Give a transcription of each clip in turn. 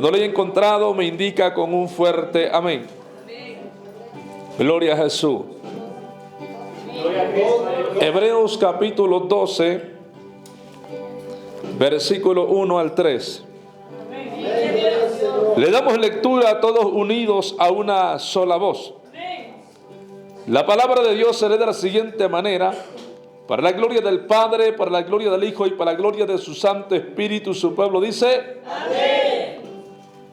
Cuando lo he encontrado, me indica con un fuerte amén. Gloria a Jesús. Hebreos capítulo 12, versículo 1 al 3. Le damos lectura todos unidos a una sola voz. La palabra de Dios se lee de la siguiente manera: para la gloria del Padre, para la gloria del Hijo y para la gloria de su Santo Espíritu. Su pueblo dice: amén.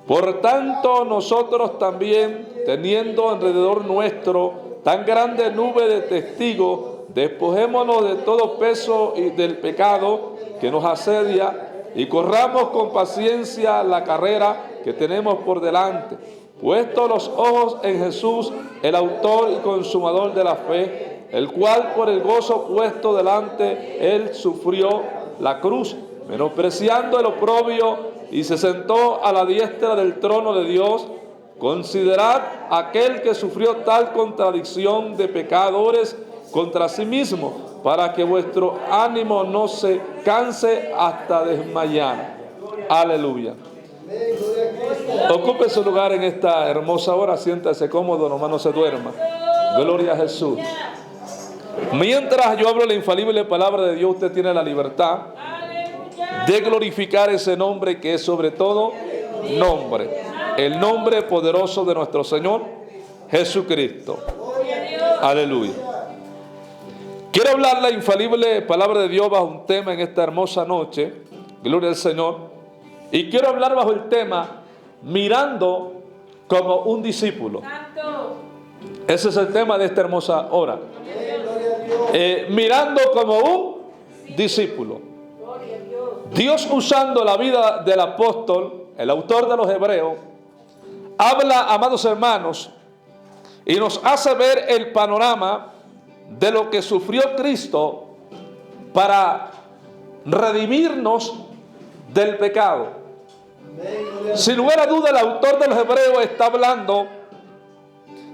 Por tanto, nosotros también, teniendo alrededor nuestro tan grande nube de testigos, despojémonos de todo peso y del pecado que nos asedia, y corramos con paciencia la carrera que tenemos por delante, puestos los ojos en Jesús, el autor y consumador de la fe, el cual por el gozo puesto delante, él sufrió la cruz, menospreciando el oprobio, y se sentó a la diestra del trono de Dios. Considerad aquel que sufrió tal contradicción de pecadores contra sí mismo, para que vuestro ánimo no se canse hasta desmayar. Aleluya. Ocupe su lugar en esta hermosa hora, siéntase cómodo, nomás no se duerma. Gloria a Jesús. Mientras yo hablo la infalible palabra de Dios, usted tiene la libertad de glorificar ese nombre que es sobre todo nombre, el nombre poderoso de nuestro Señor Jesucristo. Aleluya. Quiero hablar la infalible palabra de Dios bajo un tema en esta hermosa noche. Gloria al Señor. Y quiero hablar bajo el tema mirando como un discípulo. Ese es el tema de esta hermosa hora. Mirando como un discípulo. Dios, usando la vida del apóstol, el autor de los Hebreos, habla, amados hermanos, y nos hace ver el panorama de lo que sufrió Cristo para redimirnos del pecado. Sin lugar a duda, el autor de los Hebreos está hablando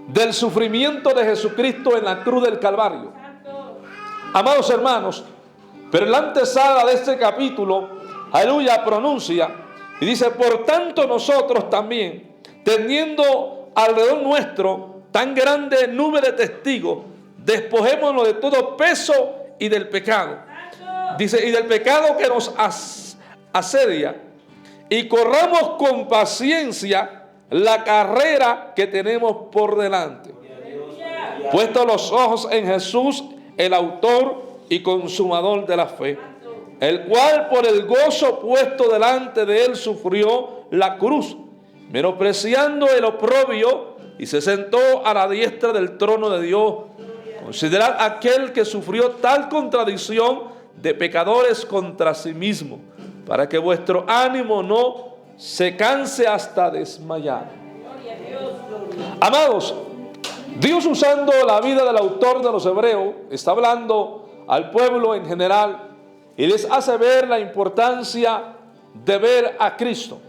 del sufrimiento de Jesucristo en la cruz del Calvario. Amados hermanos, pero en la antesala de este capítulo, aleluya, pronuncia y dice: por tanto nosotros también, teniendo alrededor nuestro tan grande nube de testigos, despojémonos de todo peso y del pecado. Dice: y del pecado que nos asedia, y corramos con paciencia la carrera que tenemos por delante, puestos los ojos en Jesús, el autor y consumador de la fe, el cual por el gozo puesto delante de él sufrió la cruz, menospreciando el oprobio, y se sentó a la diestra del trono de Dios. Considerad aquel que sufrió tal contradicción de pecadores contra sí mismo, para que vuestro ánimo no se canse hasta desmayar. Amados, Dios, usando la vida del autor de los Hebreos, está hablando al pueblo en general y les hace ver la importancia de ver a Cristo.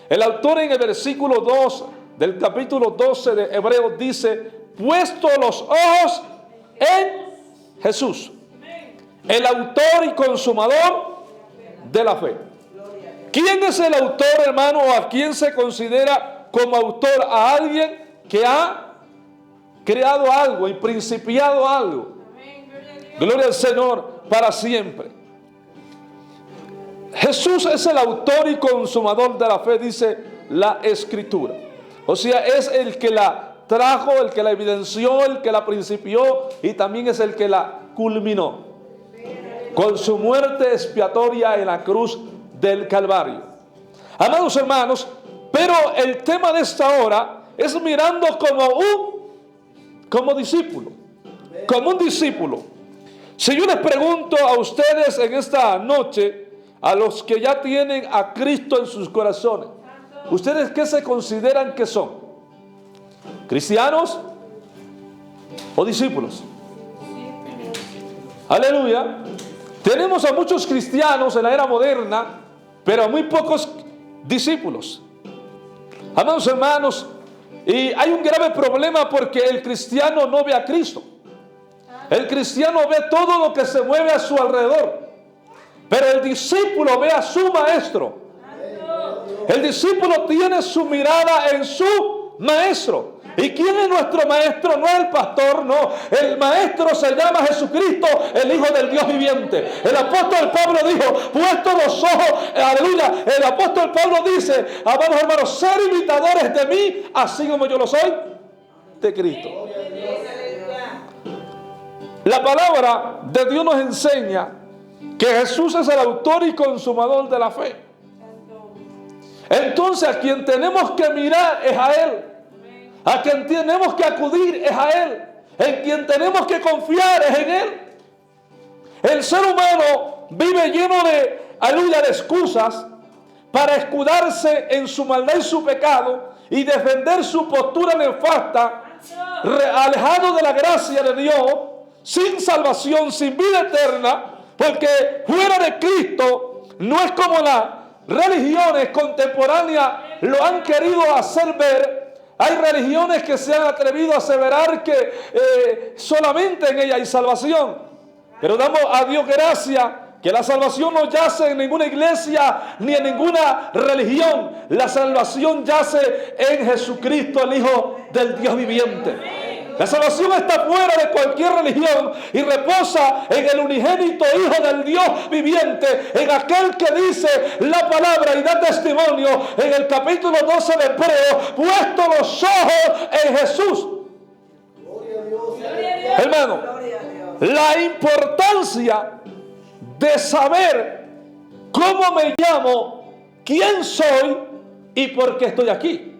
El autor en el versículo 2 del capítulo 12 de Hebreos dice: puesto los ojos en Jesús, el autor y consumador de la fe. ¿Quién es el autor, hermano? ¿O a quién se considera como autor? A alguien que ha creado algo y principiado algo. Gloria al Señor para siempre. Jesús es el autor y consumador de la fe, dice la Escritura. O sea, es el que la trajo, el que la evidenció, el que la principió, y también es el que la culminó con su muerte expiatoria en la cruz del Calvario. Amados hermanos, pero el tema de esta hora es mirando como discípulo. Como un discípulo. Si yo les pregunto a ustedes en esta noche, a los que ya tienen a Cristo en sus corazones, ¿ustedes qué se consideran que son? ¿Cristianos o discípulos? Aleluya. Tenemos a muchos cristianos en la era moderna, pero a muy pocos discípulos. Amados hermanos, y hay un grave problema porque el cristiano no ve a Cristo. El cristiano ve todo lo que se mueve a su alrededor, pero el discípulo ve a su maestro. El discípulo tiene su mirada en su maestro. ¿Y quién es nuestro maestro? No es el pastor, no. El maestro se llama Jesucristo, el Hijo del Dios viviente. El apóstol Pablo dijo, puesto los ojos, aleluya. El apóstol Pablo dice, amados hermanos, ser imitadores de mí, así como yo lo soy de Cristo. La palabra de Dios nos enseña que Jesús es el autor y consumador de la fe. Entonces a quien tenemos que mirar es a Él. A quien tenemos que acudir es a Él. En quien tenemos que confiar es en Él. El ser humano vive lleno de, aleluya, de excusas para escudarse en su maldad y su pecado y defender su postura nefasta, alejado de la gracia de Dios, sin salvación, sin vida eterna, porque fuera de Cristo no es como las religiones contemporáneas lo han querido hacer ver. Hay religiones que se han atrevido a aseverar que solamente en ella hay salvación. Pero damos a Dios gracia que la salvación no yace en ninguna iglesia ni en ninguna religión. La salvación yace en Jesucristo, el Hijo del Dios viviente. La salvación está fuera de cualquier religión y reposa en el unigénito Hijo del Dios viviente, en aquel que dice la palabra y da testimonio en el capítulo 12 de Hebreos, puesto los ojos en Jesús. Gloria a Dios. Hermano, la importancia de saber cómo me llamo, quién soy y por qué estoy aquí.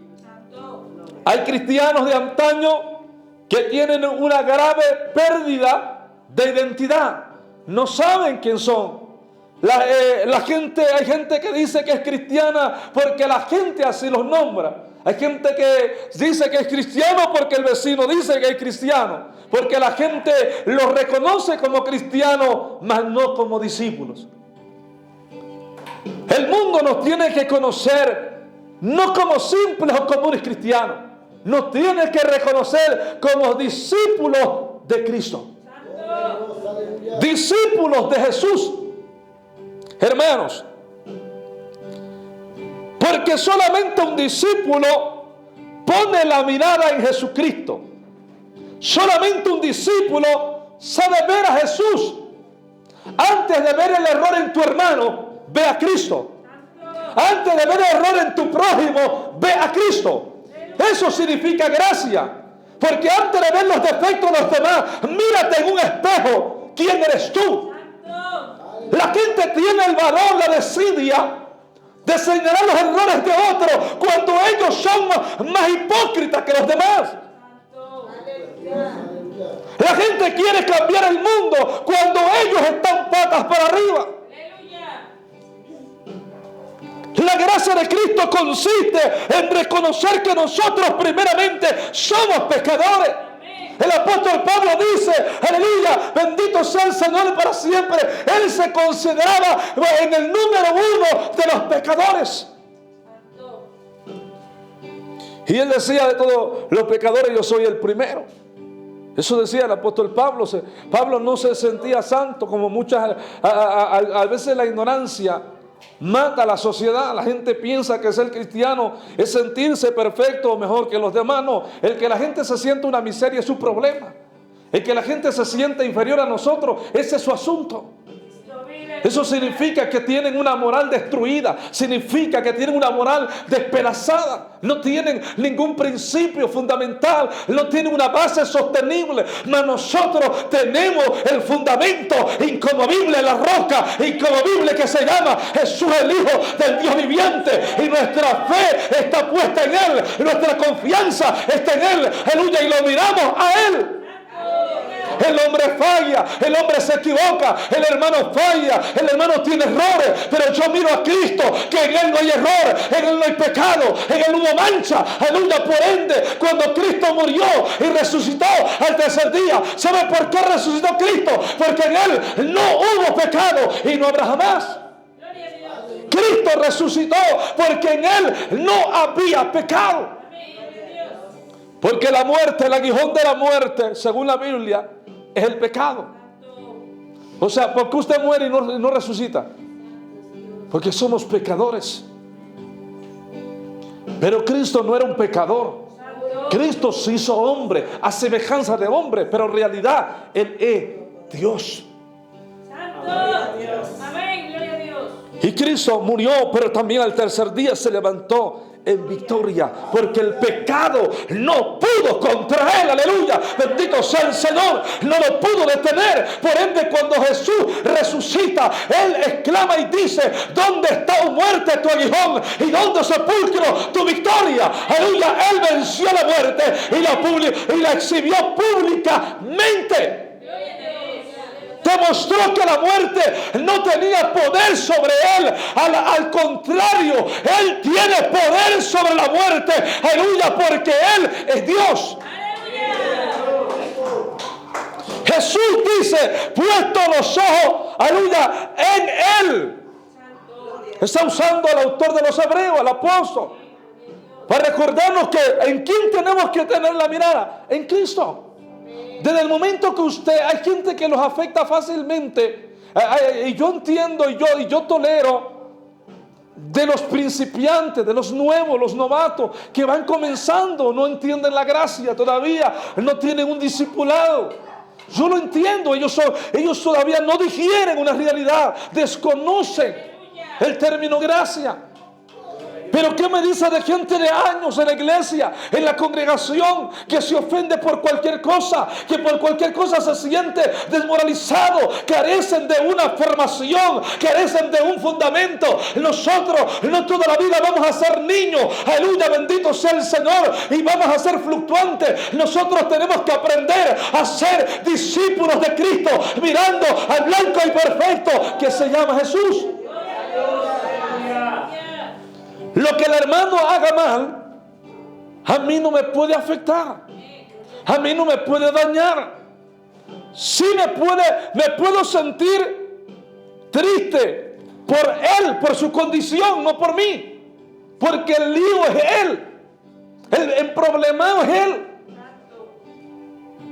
Hay cristianos de antaño que tienen una grave pérdida de identidad. No saben quién son. Hay gente que dice que es cristiana porque la gente así los nombra. Hay gente que dice que es cristiano porque el vecino dice que es cristiano. Porque la gente los reconoce como cristianos, mas no como discípulos. El mundo nos tiene que conocer no como simples o comunes cristianos. Nos tiene que reconocer como discípulos de Cristo. Discípulos de Jesús. Hermanos, porque solamente un discípulo pone la mirada en Jesucristo. Solamente un discípulo sabe ver a Jesús. Antes de ver el error en tu hermano, ve a Cristo. Antes de ver el error en tu prójimo, ve a Cristo. Eso significa gracia. Porque antes de ver los defectos de los demás, mírate en un espejo. ¿Quién eres tú? La gente tiene el valor, la desidia de señalar los errores de otros cuando ellos son más hipócritas que los demás. La gente quiere cambiar el mundo cuando ellos están patas para arriba. La gracia de Cristo consiste en reconocer que nosotros primeramente somos pecadores. El apóstol Pablo dice, aleluya, bendito sea el Señor para siempre. Él se consideraba en el número 1 de los pecadores. Y él decía, de todos los pecadores yo soy el primero. Eso decía el apóstol Pablo. Pablo no se sentía santo como muchas, a veces la ignorancia mata a la sociedad. La gente piensa que ser cristiano es sentirse perfecto o mejor que los demás. No, el que la gente se sienta una miseria es su problema. El que la gente se sienta inferior a nosotros, ese es su asunto. Eso significa que tienen una moral destruida. Significa que tienen una moral despedazada. No tienen ningún principio fundamental. No tienen una base sostenible. Mas nosotros tenemos el fundamento inconmovible, la roca inconmovible que se llama Jesús, el Hijo del Dios viviente. Y nuestra fe está puesta en Él. Nuestra confianza está en Él. Aleluya. Y lo miramos a Él. El hombre falla, el hombre se equivoca, el hermano falla, el hermano tiene errores, pero yo miro a Cristo, que en Él no hay error, en Él no hay pecado, en Él no hubo mancha. Aleluya. Por ende, cuando Cristo murió y resucitó al tercer día, ¿sabe por qué resucitó Cristo? Porque en Él no hubo pecado y no habrá jamás. Cristo resucitó porque en Él no había pecado. Porque la muerte, el aguijón de la muerte, según la Biblia, es el pecado. O sea, ¿por qué usted muere y no resucita? Porque somos pecadores. Pero Cristo no era un pecador. Cristo se hizo hombre a semejanza de hombre, pero en realidad Él es Dios. Amén, gloria a Dios. Y Cristo murió, pero también al tercer día se levantó en victoria, porque el pecado no pudo contra Él, aleluya, bendito sea el Señor, no lo pudo detener. Por ende, cuando Jesús resucita, Él exclama y dice: ¿dónde está, oh muerte, tu aguijón? ¿Y dónde, sepulcro, tu victoria? Aleluya, Él venció la muerte y la exhibió públicamente. Demostró que la muerte no tenía poder sobre Él. Al contrario, Él tiene poder sobre la muerte. Aleluya, porque Él es Dios. Jesús dice: puesto los ojos, aleluya, en Él. Está usando al autor de los Hebreos, al apóstol, para recordarnos que en quién tenemos que tener la mirada: en Cristo. Desde el momento que hay gente que los afecta fácilmente, y yo entiendo y yo tolero de los principiantes, de los nuevos, los novatos que van comenzando, no entienden la gracia todavía, no tienen un discipulado. Yo lo entiendo, ellos todavía no digieren una realidad, desconocen el término gracia. Pero ¿qué me dice de gente de años en la iglesia, en la congregación, que se ofende por cualquier cosa, que por cualquier cosa se siente desmoralizado? Carecen de una formación, carecen de un fundamento. Nosotros no toda la vida vamos a ser niños, aleluya, bendito sea el Señor, y vamos a ser fluctuantes. Nosotros tenemos que aprender a ser discípulos de Cristo, mirando al blanco y perfecto que se llama Jesús. Lo que el hermano haga mal, a mí no me puede afectar, a mí no me puede dañar. Sí me puedo sentir triste por él, por su condición, no por mí, porque el lío es él, el problemado es él.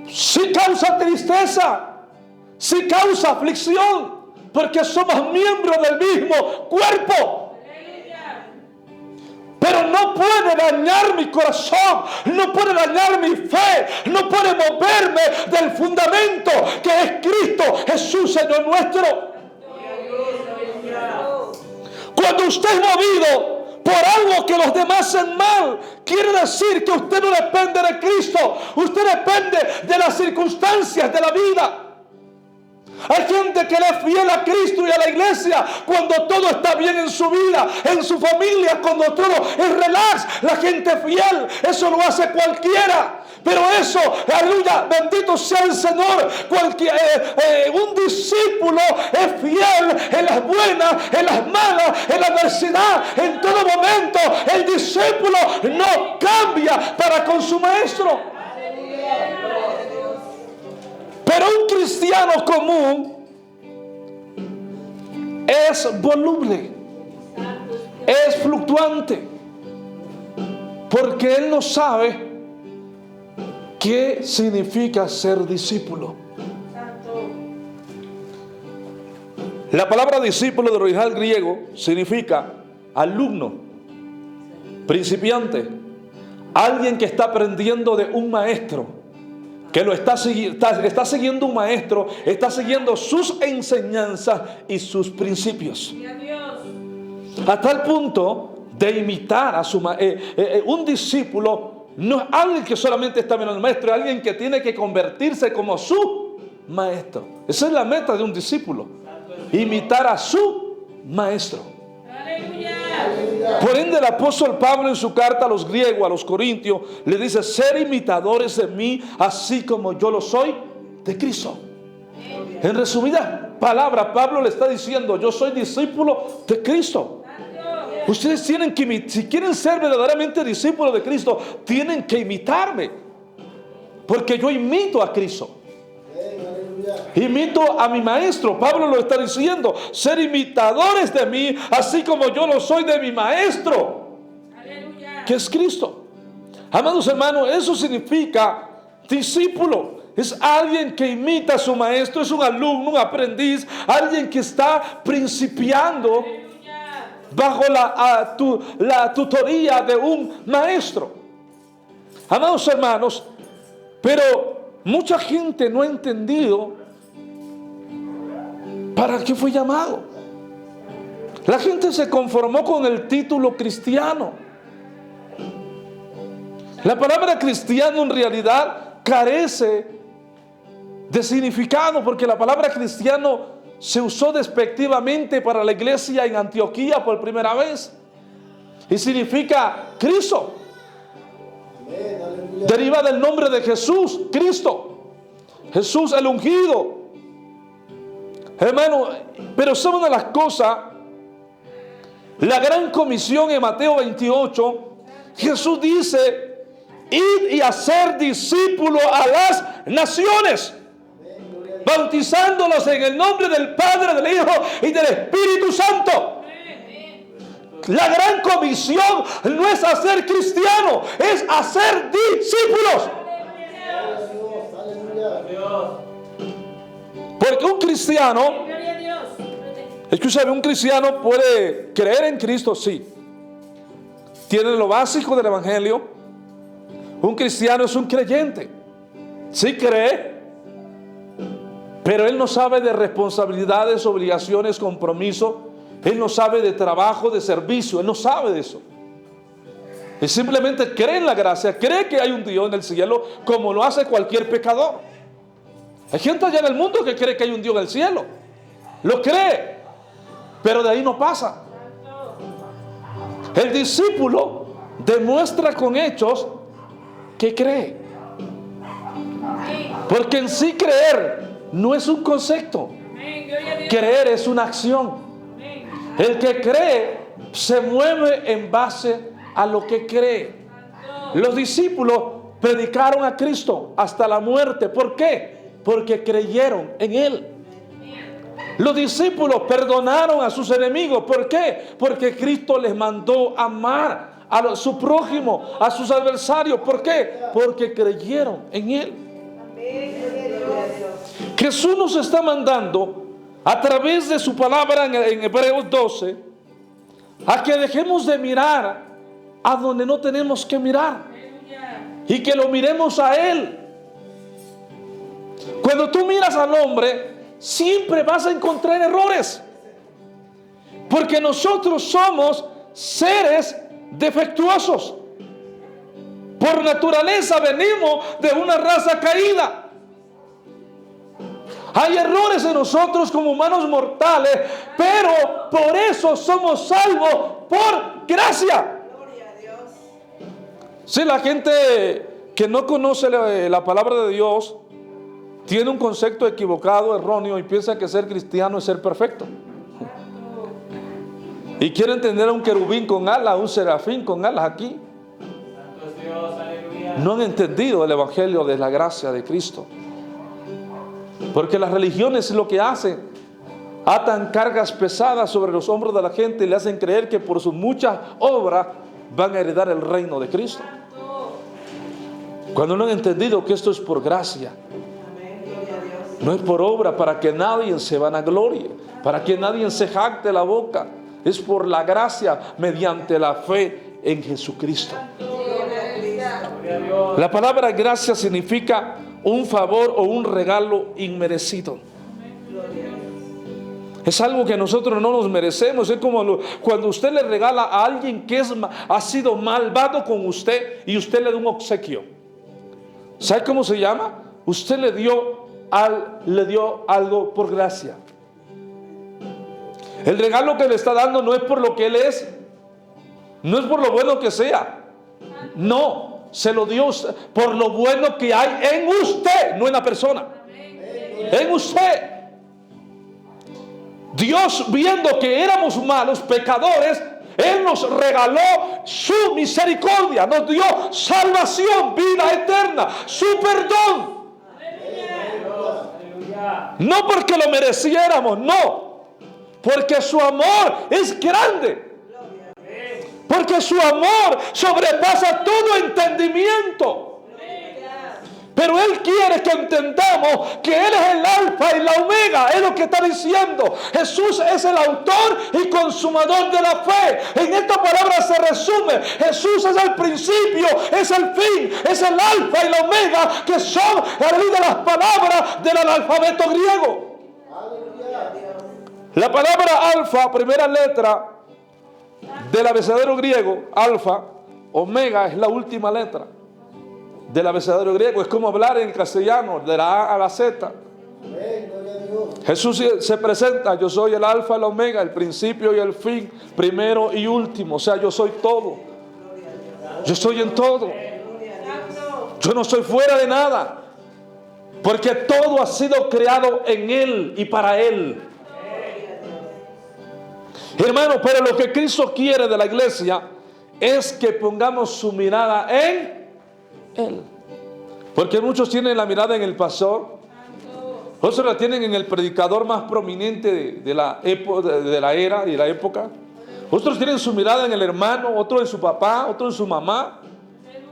Sí causa tristeza, sí causa aflicción, porque somos miembros del mismo cuerpo. Pero no puede dañar mi corazón, no puede dañar mi fe, no puede moverme del fundamento que es Cristo Jesús, Señor nuestro. Cuando usted es movido por algo que los demás hacen mal, quiere decir que usted no depende de Cristo, usted depende de las circunstancias de la vida. Hay gente que le es fiel a Cristo y a la iglesia cuando todo está bien en su vida, en su familia, cuando todo es relax. La gente fiel, eso lo hace cualquiera. Pero eso, aleluya, bendito sea el Señor. Un discípulo es fiel en las buenas, en las malas, en la adversidad, en todo momento. El discípulo no cambia para con su maestro. Pero un cristiano común es voluble, es fluctuante, porque él no sabe qué significa ser discípulo. La palabra discípulo del original griego significa alumno, principiante, alguien que está aprendiendo de un maestro, que lo está siguiendo un maestro, está siguiendo sus enseñanzas y sus principios. A tal punto de imitar a su un discípulo no es alguien que solamente está viendo al maestro, es alguien que tiene que convertirse como su maestro. Esa es la meta de un discípulo, imitar a su maestro. Por ende, el apóstol Pablo en su carta a los griegos, a los corintios, le dice: ser imitadores de mí, así como yo lo soy de Cristo. En resumida palabra, Pablo le está diciendo: yo soy discípulo de Cristo. Ustedes tienen que, si quieren ser verdaderamente discípulos de Cristo, tienen que imitarme, porque yo imito a Cristo. Imito a mi maestro. Pablo lo está diciendo: ser imitadores de mí, así como yo lo soy de mi maestro, que es Cristo. Amados hermanos, eso significa discípulo. Es alguien que imita a su maestro, es un alumno, un aprendiz, alguien que está principiando bajo la tutoría de un maestro. Amados hermanos, pero mucha gente no ha entendido para qué fue llamado. La gente se conformó con el título cristiano. La palabra cristiano en realidad carece de significado, porque la palabra cristiano se usó despectivamente para la iglesia en Antioquía por primera vez y significa Cristo. Deriva del nombre de Jesús, Cristo, Jesús el ungido. Hermano, pero ¿sabe una de las cosas? La gran comisión en Mateo 28, Jesús dice: id y hacer discípulos a las naciones, bautizándolos en el nombre del Padre, del Hijo y del Espíritu Santo. La gran comisión no es hacer cristianos, es hacer discípulos. Porque un cristiano, escúchame, un cristiano puede creer en Cristo, sí. Tiene lo básico del evangelio. Un cristiano es un creyente, sí cree, pero él no sabe de responsabilidades, obligaciones, compromisos. Él no sabe de trabajo, de servicio. Él no sabe de eso. Él simplemente cree en la gracia, cree que hay un Dios en el cielo, como lo hace cualquier pecador. Hay gente allá en el mundo que cree que hay un Dios en el cielo. Lo cree, pero de ahí no pasa. El discípulo demuestra con hechos que cree. Porque en sí creer no es un concepto. Creer es una acción. El que cree se mueve en base a lo que cree. Los discípulos predicaron a Cristo hasta la muerte. ¿Por qué? Porque creyeron en Él. Los discípulos perdonaron a sus enemigos. ¿Por qué? Porque Cristo les mandó amar a su prójimo, a sus adversarios. ¿Por qué? Porque creyeron en Él. Jesús nos está mandando a través de su palabra en Hebreos 12 a que dejemos de mirar a donde no tenemos que mirar y que lo miremos a Él. Cuando tú miras al hombre, siempre vas a encontrar errores, porque nosotros somos seres defectuosos. Por naturaleza venimos de una raza caída. Hay errores en nosotros como humanos mortales, pero por eso somos salvos por gracia. Si la gente que no conoce la palabra de Dios tiene un concepto equivocado, erróneo, y piensa que ser cristiano es ser perfecto. Y quiere entender a un querubín con alas, a un serafín con alas aquí. No han entendido el evangelio de la gracia de Cristo. Porque las religiones lo que hacen, atan cargas pesadas sobre los hombros de la gente y le hacen creer que por sus muchas obras van a heredar el reino de Cristo, cuando no han entendido que esto es por gracia. No es por obra, para que nadie se vanaglorie, para que nadie se jacte la boca. Es por la gracia mediante la fe en Jesucristo. La palabra gracia significa un favor o un regalo inmerecido. Es algo que nosotros no nos merecemos. Es como cuando usted le regala a alguien que ha sido malvado con usted y usted le da un obsequio. ¿Sabe cómo se llama? Usted le dio algo por gracia. El regalo que le está dando no es por lo que él es, no es por lo bueno que sea. No, se lo dio por lo bueno que hay en usted, no en la persona. En usted. Dios, viendo que éramos malos, pecadores, Él nos regaló su misericordia, nos dio salvación, vida eterna, su perdón. No porque lo mereciéramos, no, porque su amor es grande, porque su amor sobrepasa todo entendimiento. Pero Él quiere que entendamos que Él es el alfa y la omega. Es lo que está diciendo. Jesús es el autor y consumador de la fe. En esta palabra se resume. Jesús es el principio, es el fin, es el alfa y la omega, que son de las palabras del alfabeto griego. La palabra alfa, primera letra del abecedario griego, alfa, omega es la última letra del abecedario griego. Es como hablar en castellano, de la A a la Z. Jesús se presenta: yo soy el alfa y el omega, el principio y el fin, primero y último. O sea, yo soy todo. Yo estoy en todo. Yo no estoy fuera de nada, porque todo ha sido creado en Él y para Él. Hermano, pero lo que Cristo quiere de la iglesia es que pongamos su mirada en Él. Porque muchos tienen la mirada en el pastor, otros la tienen en el predicador más prominente de la era y de la época. Otros tienen su mirada en el hermano, otro en su papá, otro en su mamá,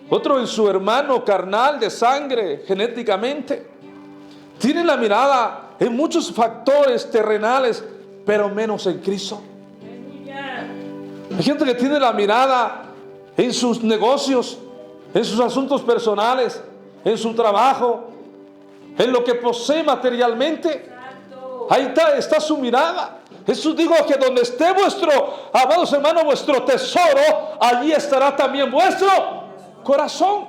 otro en su hermano carnal de sangre, genéticamente. Tienen la mirada en muchos factores terrenales, pero menos en Cristo. Hay gente que tiene la mirada en sus negocios, en sus asuntos personales, en su trabajo, en lo que posee materialmente. Ahí está su mirada. Jesús dijo que donde esté vuestro, amados hermanos, vuestro tesoro, allí estará también vuestro corazón.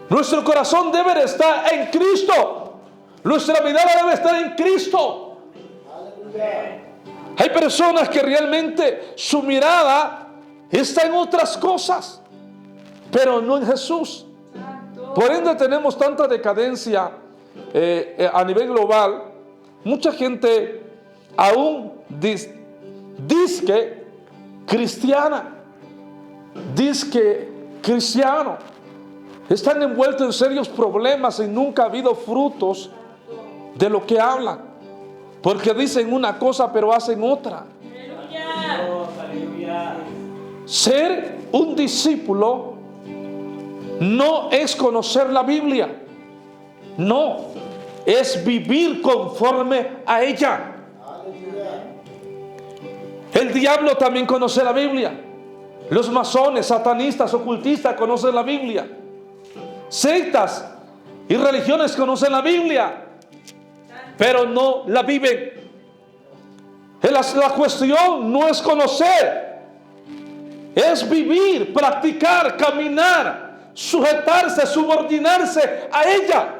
Nuestro corazón debe de estar en Cristo. Nuestra mirada debe estar en Cristo. Hay personas que realmente su mirada está en otras cosas, pero no en Jesús. Por ende tenemos tanta decadencia a nivel global. Mucha gente aún dizque cristiana, dizque cristiano, están envueltos en serios problemas y nunca ha habido frutos de lo que hablan, porque dicen una cosa pero hacen otra. Ser un discípulo no es conocer la Biblia, no, es vivir conforme a ella. El diablo también conoce la Biblia. Los masones, satanistas, ocultistas conocen la Biblia. Sectas y religiones conocen la Biblia, pero no la viven. La cuestión no es conocer, es vivir, practicar, caminar, sujetarse, subordinarse a ella.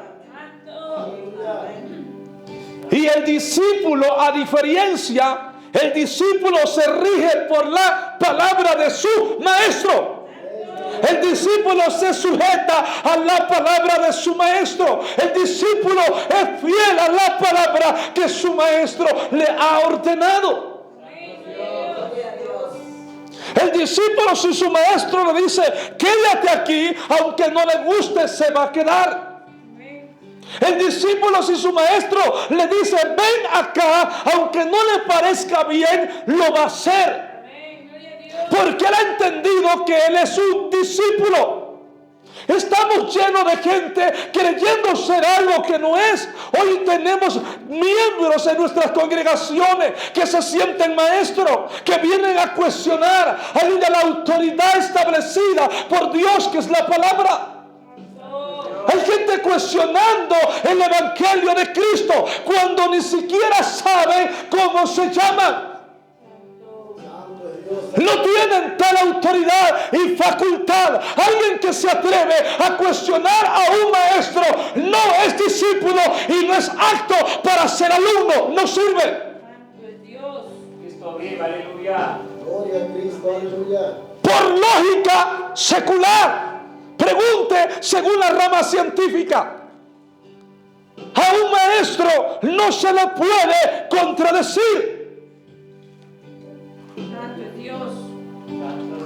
Y el discípulo, a diferencia, el discípulo se rige por la palabra de su maestro. El discípulo se sujeta a la palabra de su maestro. El discípulo es fiel a la palabra que su maestro le ha ordenado. El discípulo, si su maestro le dice quédate aquí, aunque no le guste, se va a quedar. El discípulo, si su maestro le dice ven acá, aunque no le parezca bien, lo va a hacer. Porque él ha entendido que él es un discípulo. Estamos llenos de gente creyendo ser algo que no es. Hoy tenemos miembros en nuestras congregaciones que se sienten maestros, que vienen a cuestionar a la autoridad establecida por Dios, que es la palabra. Hay gente cuestionando el evangelio de Cristo cuando ni siquiera sabe cómo se llaman. No tienen tal autoridad y facultad. Alguien que se atreve a cuestionar a un maestro no es discípulo y no es apto para ser alumno. No sirve. Cristo vive, aleluya. Gloria a Cristo, aleluya. Por lógica secular, pregunte según la rama científica. A un maestro no se le puede contradecir.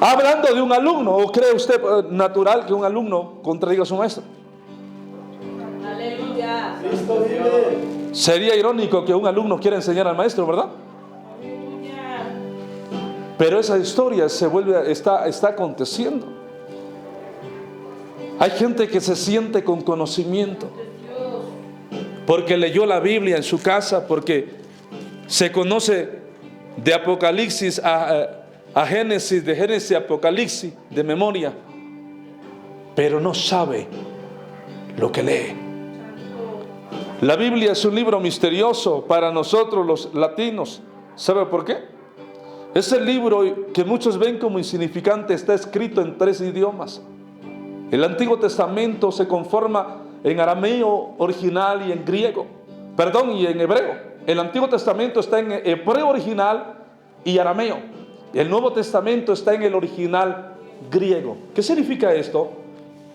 Hablando de un alumno, ¿o cree usted natural que un alumno contradiga a su maestro? Aleluya. Cristo vive. Sería irónico que un alumno quiera enseñar al maestro, ¿verdad? Pero esa historia está aconteciendo. Hay gente que se siente con conocimiento porque leyó la Biblia en su casa, porque se conoce de Apocalipsis a Génesis, de Génesis a Apocalipsis, de memoria, pero no sabe lo que lee. La Biblia es un libro misterioso para nosotros los latinos. ¿Sabe por qué? Es el libro que muchos ven como insignificante, está escrito en 3 idiomas. El Antiguo Testamento se conforma en arameo original y en griego, y en hebreo. El Antiguo Testamento está en hebreo original y arameo. El Nuevo Testamento está en el original griego. ¿Qué significa esto?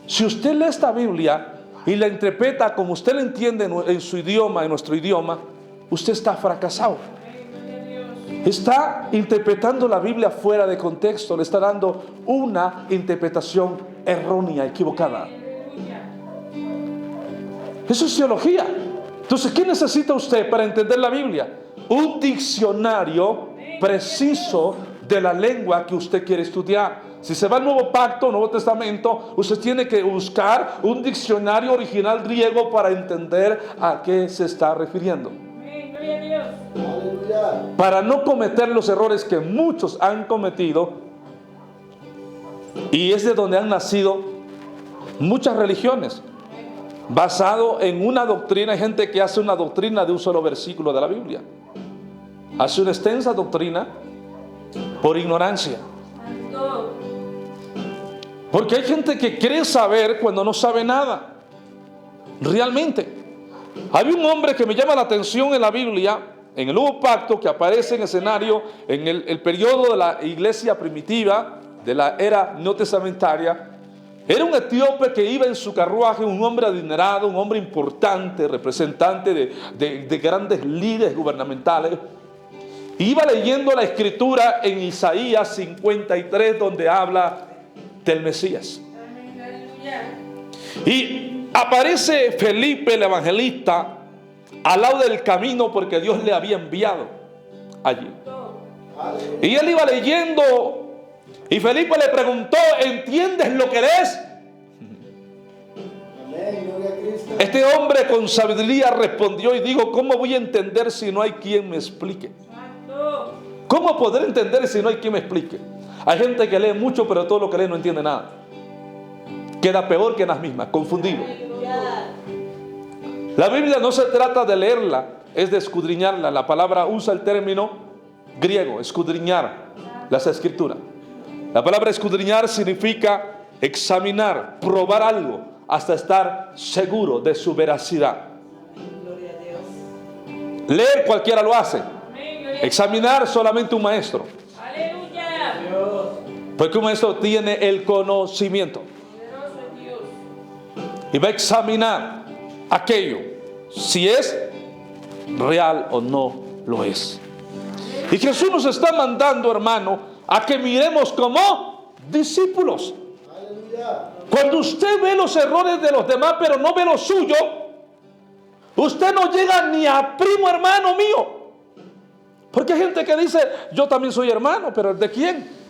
Si usted lee esta Biblia y la interpreta como usted la entiende en su idioma, en nuestro idioma, usted está fracasado. Está interpretando la Biblia fuera de contexto, le está dando una interpretación errónea, equivocada. Eso es teología. Entonces, ¿qué necesita usted para entender la Biblia? Un diccionario preciso de la lengua que usted quiere estudiar. Si se va al Nuevo Pacto, Nuevo Testamento, usted tiene que buscar un diccionario original griego para entender a qué se está refiriendo. Para no cometer los errores que muchos han cometido, y es de donde han nacido muchas religiones, basado en una doctrina. Hay gente que hace una doctrina de un solo versículo de la Biblia, hace una extensa doctrina por ignorancia, porque hay gente que cree saber cuando no sabe nada realmente. Había un hombre que me llama la atención en la Biblia, en el Nuevo Pacto, que aparece en escenario en el periodo de la iglesia primitiva, de la era neotestamentaria. Era un etíope que iba en su carruaje, un hombre adinerado, un hombre importante, representante de grandes líderes gubernamentales. Iba leyendo la escritura en Isaías 53, donde habla del Mesías. Y aparece Felipe el evangelista al lado del camino, porque Dios le había enviado allí. Y él iba leyendo, y Felipe le preguntó: ¿entiendes lo que lees? Este hombre con sabiduría respondió y dijo: ¿cómo voy a entender si no hay quien me explique? ¿Cómo poder entender si no hay quien me explique? Hay gente que lee mucho, pero todo lo que lee no entiende nada. Queda peor que en las mismas, confundido. La Biblia no se trata de leerla, es de escudriñarla. La palabra usa el término griego, escudriñar las escrituras. La palabra escudriñar significa examinar, probar algo, hasta estar seguro de su veracidad. Leer cualquiera lo hace. Examinar solamente un maestro. Porque un maestro tiene el conocimiento y va a examinar aquello, si es real o no lo es. Y Jesús nos está mandando, hermano, a que miremos como discípulos. Cuando usted ve los errores de los demás, pero no ve lo suyo, usted no llega ni a primo hermano mío. Porque hay gente que dice: yo también soy hermano, pero ¿de quién?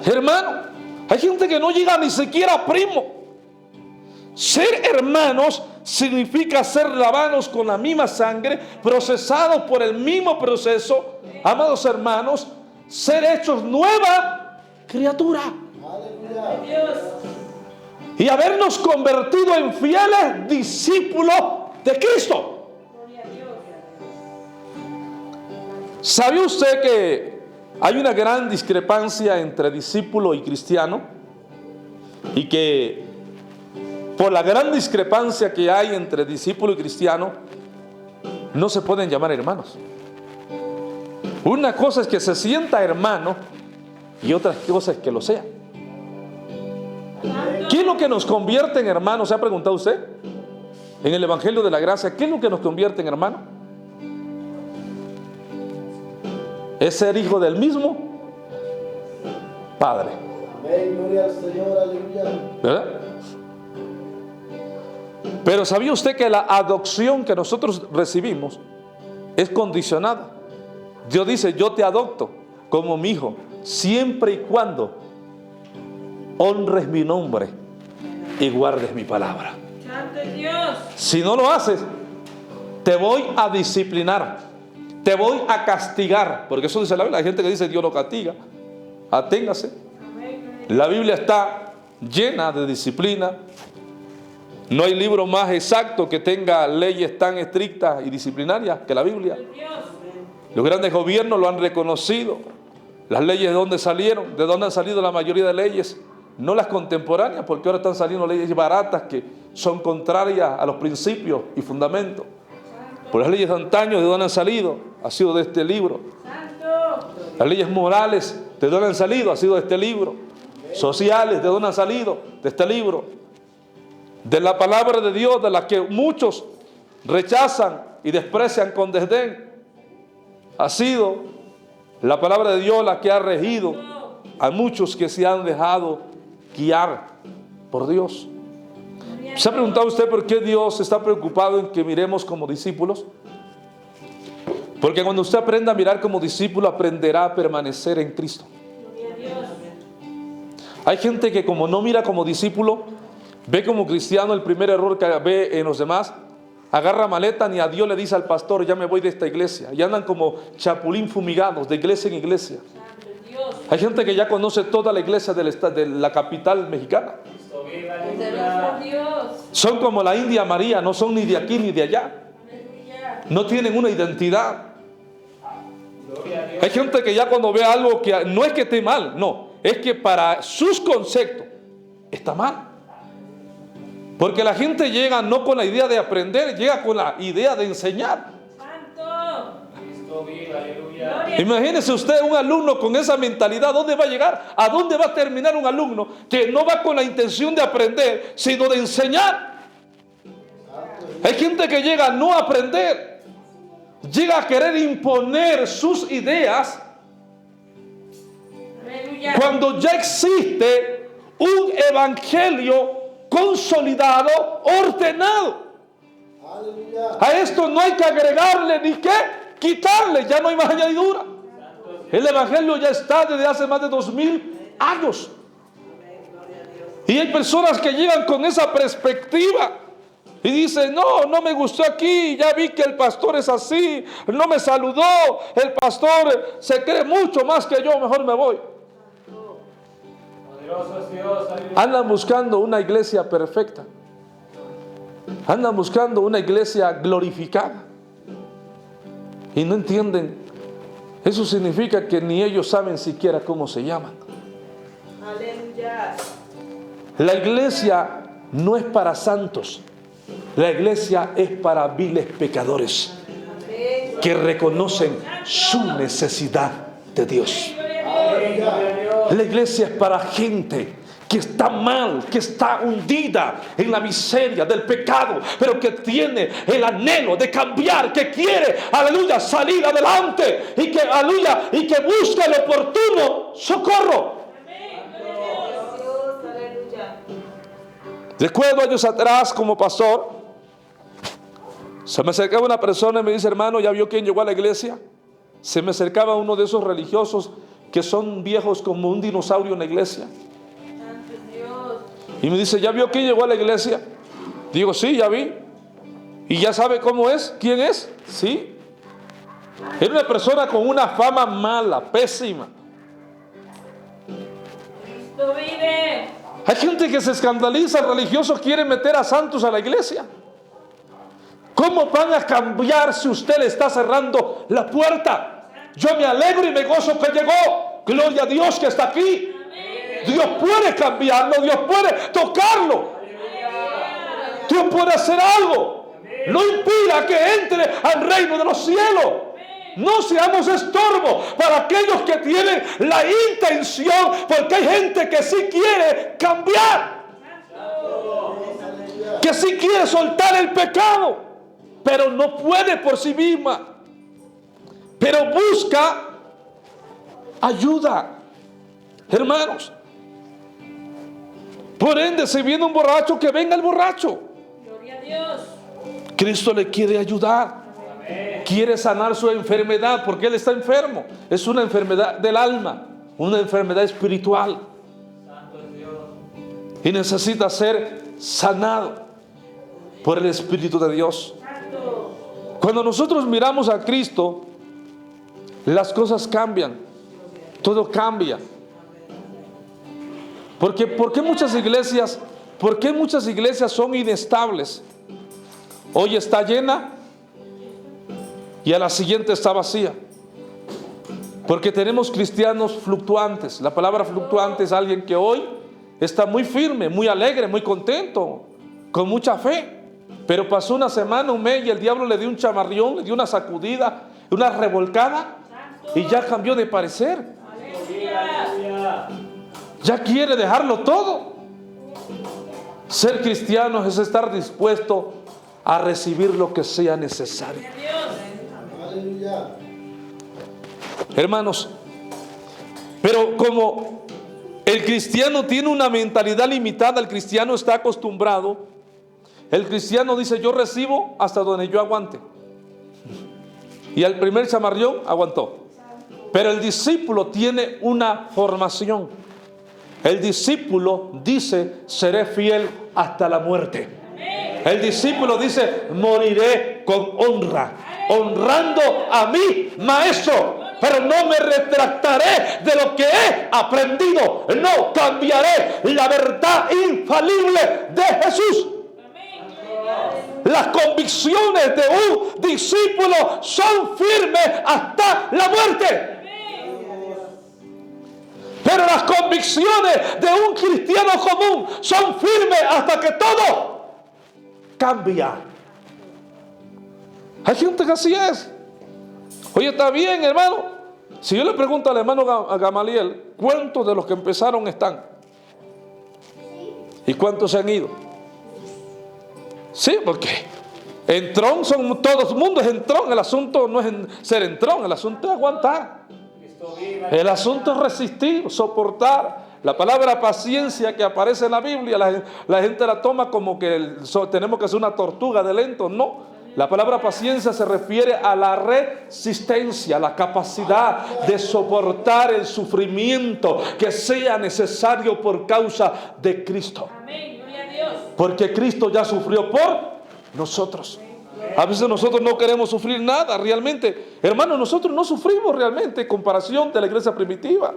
Hermano, hay gente que no llega ni siquiera a primo. Ser hermanos significa ser lavados con la misma sangre, procesados por el mismo proceso, amados hermanos, ser hechos nueva criatura. Y habernos convertido en fieles discípulos de Cristo. ¿Sabe usted que hay una gran discrepancia entre discípulo y cristiano? Y que por la gran discrepancia que hay entre discípulo y cristiano, no se pueden llamar hermanos. Una cosa es que se sienta hermano y otra cosa es que lo sea. ¿Qué es lo que nos convierte en hermanos? ¿Se ha preguntado usted? En el Evangelio de la Gracia, ¿qué es lo que nos convierte en hermano? Es ser hijo del mismo Padre. Amén, gloria al Señor, aleluya. ¿Verdad? Pero ¿sabía usted que la adopción que nosotros recibimos es condicionada? Dios dice: yo te adopto como mi hijo, siempre y cuando honres mi nombre y guardes mi palabra. Santo es Dios. Si no lo haces, te voy a disciplinar, te voy a castigar, porque eso dice la Biblia. Hay gente que dice Dios lo castiga. Aténgase. La Biblia está llena de disciplina. No hay libro más exacto que tenga leyes tan estrictas y disciplinarias que la Biblia. Los grandes gobiernos lo han reconocido. Las leyes de dónde salieron, de dónde han salido la mayoría de leyes, no las contemporáneas, porque ahora están saliendo leyes baratas que son contrarias a los principios y fundamentos. Por las leyes de antaño, ¿de dónde han salido? Ha sido de este libro. Las leyes morales, ¿de dónde han salido? Ha sido de este libro. Sociales, ¿de dónde han salido? De este libro. De la palabra de Dios, de la que muchos rechazan y desprecian con desdén, ha sido la palabra de Dios la que ha regido a muchos que se han dejado guiar por Dios. ¿Se ha preguntado usted por qué Dios está preocupado en que miremos como discípulos? Porque cuando usted aprenda a mirar como discípulo, aprenderá a permanecer en Cristo. Hay gente que como no mira como discípulo, ve como cristiano el primer error que ve en los demás, agarra maleta, ni a Dios le dice al pastor, ya me voy de esta iglesia, y andan como chapulín fumigados de iglesia en iglesia. Hay gente que ya conoce toda la iglesia de la capital mexicana. Son como la India María, no son ni de aquí ni de allá. No tienen una identidad. Hay gente que ya cuando ve algo que no es que esté mal, no, es que para sus conceptos está mal. Porque la gente llega no con la idea de aprender, llega con la idea de enseñar. Imagínese usted un alumno con esa mentalidad, ¿dónde va a llegar? ¿A dónde va a terminar un alumno que no va con la intención de aprender, sino de enseñar? Hay gente que llega no a aprender, llega a querer imponer sus ideas cuando ya existe un evangelio consolidado, ordenado. A esto no hay que agregarle ni que quitarle, ya no hay más añadidura. El evangelio ya está desde hace más de 2000 años. Y hay personas que llegan con esa perspectiva y dicen, no me gustó aquí, ya vi que el pastor es así, no me saludó, el pastor se cree mucho más que yo, mejor me voy. Andan buscando una iglesia perfecta. Andan buscando una iglesia glorificada. Y no entienden. Eso significa que ni ellos saben siquiera cómo se llaman. Aleluya. La iglesia no es para santos. La iglesia es para viles pecadores que reconocen su necesidad de Dios. La iglesia es para gente que está mal, que está hundida en la miseria del pecado, pero que tiene el anhelo de cambiar, que quiere, aleluya, salir adelante y que, aleluya, y que busca el oportuno socorro. Recuerdo años atrás como pastor, se me acercaba una persona y me dice, hermano, ¿ya vio quién llegó a la iglesia? Se me acercaba uno de esos religiosos que son viejos como un dinosaurio en la iglesia. Y me dice, ¿ya vio quién llegó a la iglesia? Digo, sí, ya vi. ¿Y ya sabe cómo es? ¿Quién es? Sí. Era una persona con una fama mala, pésima. Cristo vive. Hay gente que se escandaliza, religiosos quieren meter a santos a la iglesia. ¿Cómo van a cambiar si usted le está cerrando la puerta? Yo me alegro y me gozo que llegó. Gloria a Dios que está aquí. Dios puede cambiarlo, Dios puede tocarlo. Dios puede hacer algo. No impida que entre al reino de los cielos. No seamos estorbo para aquellos que tienen la intención, porque hay gente que sí quiere cambiar, que sí quiere soltar el pecado, pero no puede por sí misma, pero busca ayuda. Hermanos, por ende, si viene un borracho, que venga el borracho. Gloria a Dios. Cristo le quiere ayudar. Quiere sanar su enfermedad, porque él está enfermo. Es una enfermedad del alma, una enfermedad espiritual. y necesita ser sanado por el Espíritu de Dios. Cuando nosotros miramos a Cristo, las cosas cambian, todo cambia. ¿Por qué muchas iglesias son inestables? Hoy está llena y a la siguiente está vacía. Porque tenemos cristianos fluctuantes. La palabra fluctuante es alguien que hoy está muy firme, muy alegre, muy contento, con mucha fe. Pero pasó una semana, un mes y el diablo le dio un chamarrión, le dio una sacudida, una revolcada y ya cambió de parecer. Ya quiere dejarlo todo. Ser cristiano es estar dispuesto a recibir lo que sea necesario. Aleluya. Hermanos, pero como el cristiano tiene una mentalidad limitada, el cristiano está acostumbrado, el cristiano dice: yo recibo hasta donde yo aguante. Y al primer chamarrión aguantó. Pero el discípulo tiene una formación. El discípulo dice: seré fiel hasta la muerte. El discípulo dice: moriré con honra, honrando a mi maestro. Pero no me retractaré de lo que he aprendido. No cambiaré la verdad infalible de Jesús. Las convicciones de un discípulo son firmes hasta la muerte. Pero las convicciones de un cristiano común son firmes hasta que todo cambia. Hay gente que así es. Oye, está bien, hermano. Si yo le pregunto al hermano Gamaliel, ¿cuántos de los que empezaron están? ¿Y cuántos se han ido? Sí, porque entrón son todos, el mundo es entrón. El asunto no es ser entrón, el asunto es aguantar. El asunto es resistir, soportar. La palabra paciencia que aparece en la Biblia, la gente la toma como que tenemos que ser una tortuga de lento. No. La palabra paciencia se refiere a la resistencia, a la capacidad de soportar el sufrimiento que sea necesario por causa de Cristo. Amén, gloria a Dios. Porque Cristo ya sufrió por nosotros. A veces nosotros no queremos sufrir nada realmente. Hermanos, nosotros no sufrimos realmente en comparación de la iglesia primitiva.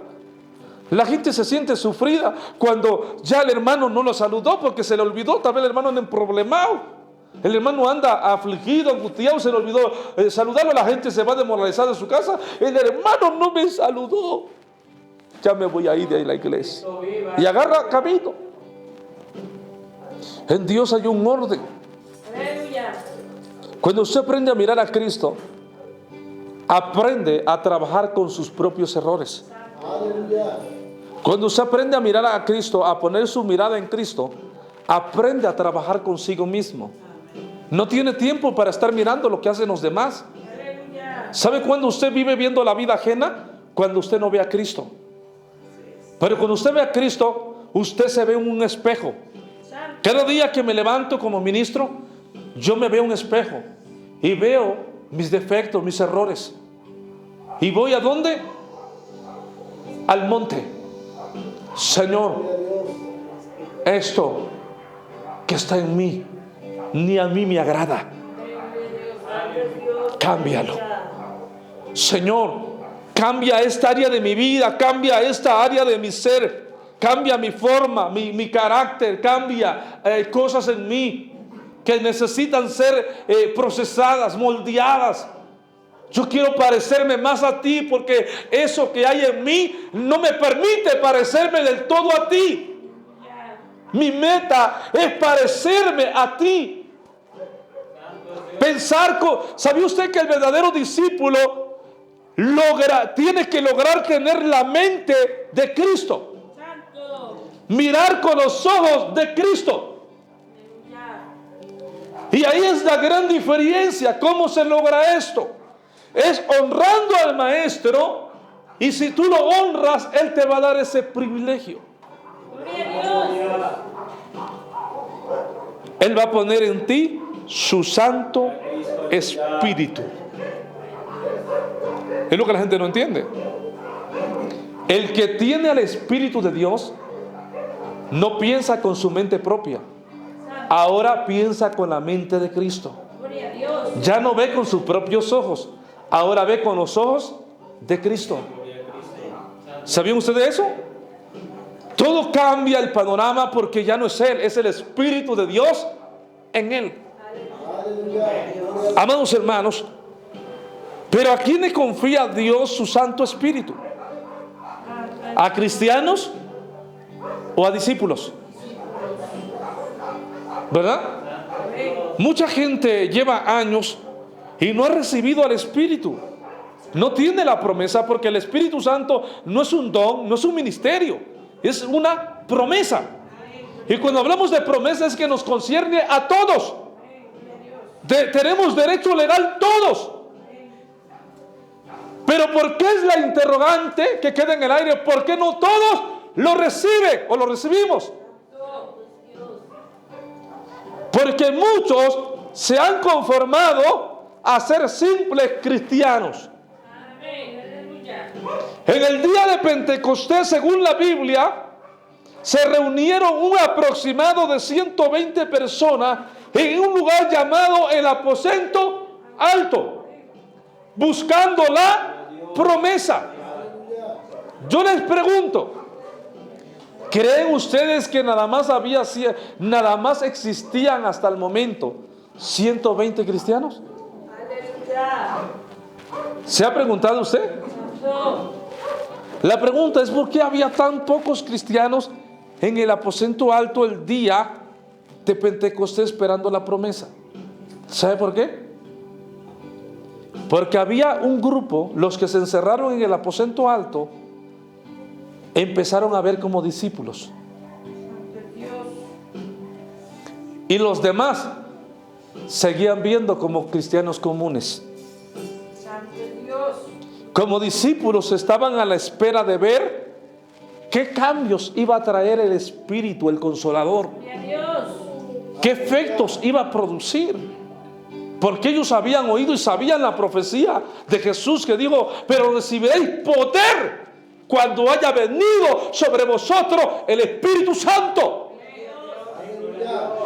La gente se siente sufrida cuando ya el hermano no lo saludó porque se le olvidó. Tal vez el hermano anda emproblemado. El hermano anda afligido, angustiado, se le olvidó saludarlo. La gente se va desmoralizada de su casa. El hermano no me saludó. Ya me voy a ir de ahí a la iglesia. Y agarra camino. En Dios hay un orden. Aleluya. Cuando usted aprende a mirar a Cristo, aprende a trabajar con sus propios errores. Aleluya. Cuando usted aprende a mirar a Cristo, a poner su mirada en Cristo, aprende a trabajar consigo mismo. No tiene tiempo para estar mirando lo que hacen los demás. Aleluya. ¿Sabe cuándo usted vive viendo la vida ajena? Cuando usted no ve a Cristo. Pero cuando usted ve a Cristo, usted se ve en un espejo. Cada día que me levanto como ministro, yo me veo en un espejo y veo mis defectos, mis errores. ¿Y voy a dónde? Al monte. Señor, esto que está en mí, ni a mí me agrada. Cámbialo. Señor, cambia esta área de mi vida, cambia esta área de mi ser, cambia mi forma, mi carácter, cambia cosas en mí que necesitan ser procesadas, moldeadas. Yo quiero parecerme más a ti porque eso que hay en mí no me permite parecerme del todo a ti. Mi meta es parecerme a ti. ¿Sabía usted que el verdadero discípulo tiene que lograr tener la mente de Cristo? Mirar con los ojos de Cristo. Y ahí es la gran diferencia. ¿Cómo se logra esto? Es honrando al maestro, y si tú lo honras, él te va a dar ese privilegio. Él va a poner en ti su Santo Espíritu. Es lo que la gente no entiende. El que tiene al Espíritu de Dios No piensa con su mente propia. Ahora piensa con la mente de Cristo. Gloria a Dios. Ya no ve con sus propios ojos. Ahora ve con los ojos de Cristo. ¿Sabían ustedes eso? Todo cambia el panorama porque ya no es Él, es el Espíritu de Dios en Él. Amados hermanos, pero ¿a quién le confía Dios su Santo Espíritu? ¿A cristianos o a discípulos? ¿Verdad? Mucha gente lleva años y no ha recibido al Espíritu. No tiene la promesa porque el Espíritu Santo no es un don, no es un ministerio, es una promesa. Y cuando hablamos de promesa es que nos concierne a todos. Tenemos derecho legal todos. Pero ¿por qué es la interrogante que queda en el aire? ¿Por qué no todos lo reciben o lo recibimos? Porque muchos se han conformado a ser simples cristianos. En el día de Pentecostés, según la Biblia, se reunieron un aproximado de 120 personas en un lugar llamado el aposento alto, buscando la promesa. Yo les pregunto, ¿creen ustedes que nada más existían hasta el momento 120 cristianos? ¿Se ha preguntado usted? La pregunta es ¿por qué había tan pocos cristianos en el aposento alto el día de Pentecostés esperando la promesa? ¿Sabe por qué? Porque había un grupo, los que se encerraron en el aposento alto, empezaron a ver como discípulos. Y los demás seguían viendo como cristianos comunes. Como discípulos estaban a la espera de ver qué cambios iba a traer el Espíritu, el Consolador. ¿Qué efectos iba a producir? Porque ellos habían oído y sabían la profecía de Jesús que dijo, pero recibiréis poder cuando haya venido sobre vosotros el Espíritu Santo.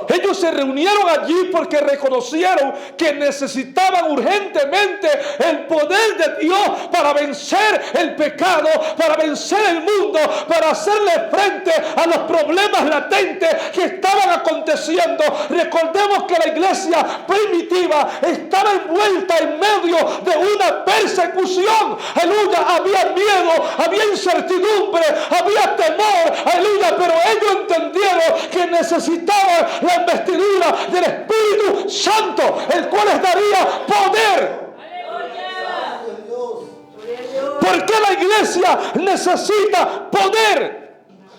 Ellos se reunieron allí porque reconocieron que necesitaban urgentemente el poder de Dios para vencer el pecado, para vencer el mundo, para hacerle frente a los problemas latentes que estaban aconteciendo. Recordemos que la iglesia primitiva estaba envuelta en medio de una persecución. Aleluya, había miedo, había incertidumbre, había temor, aleluya, pero ellos entendieron que necesitaban la investidura del Espíritu Santo, el cual les daría poder. ¿Por qué la iglesia necesita poder?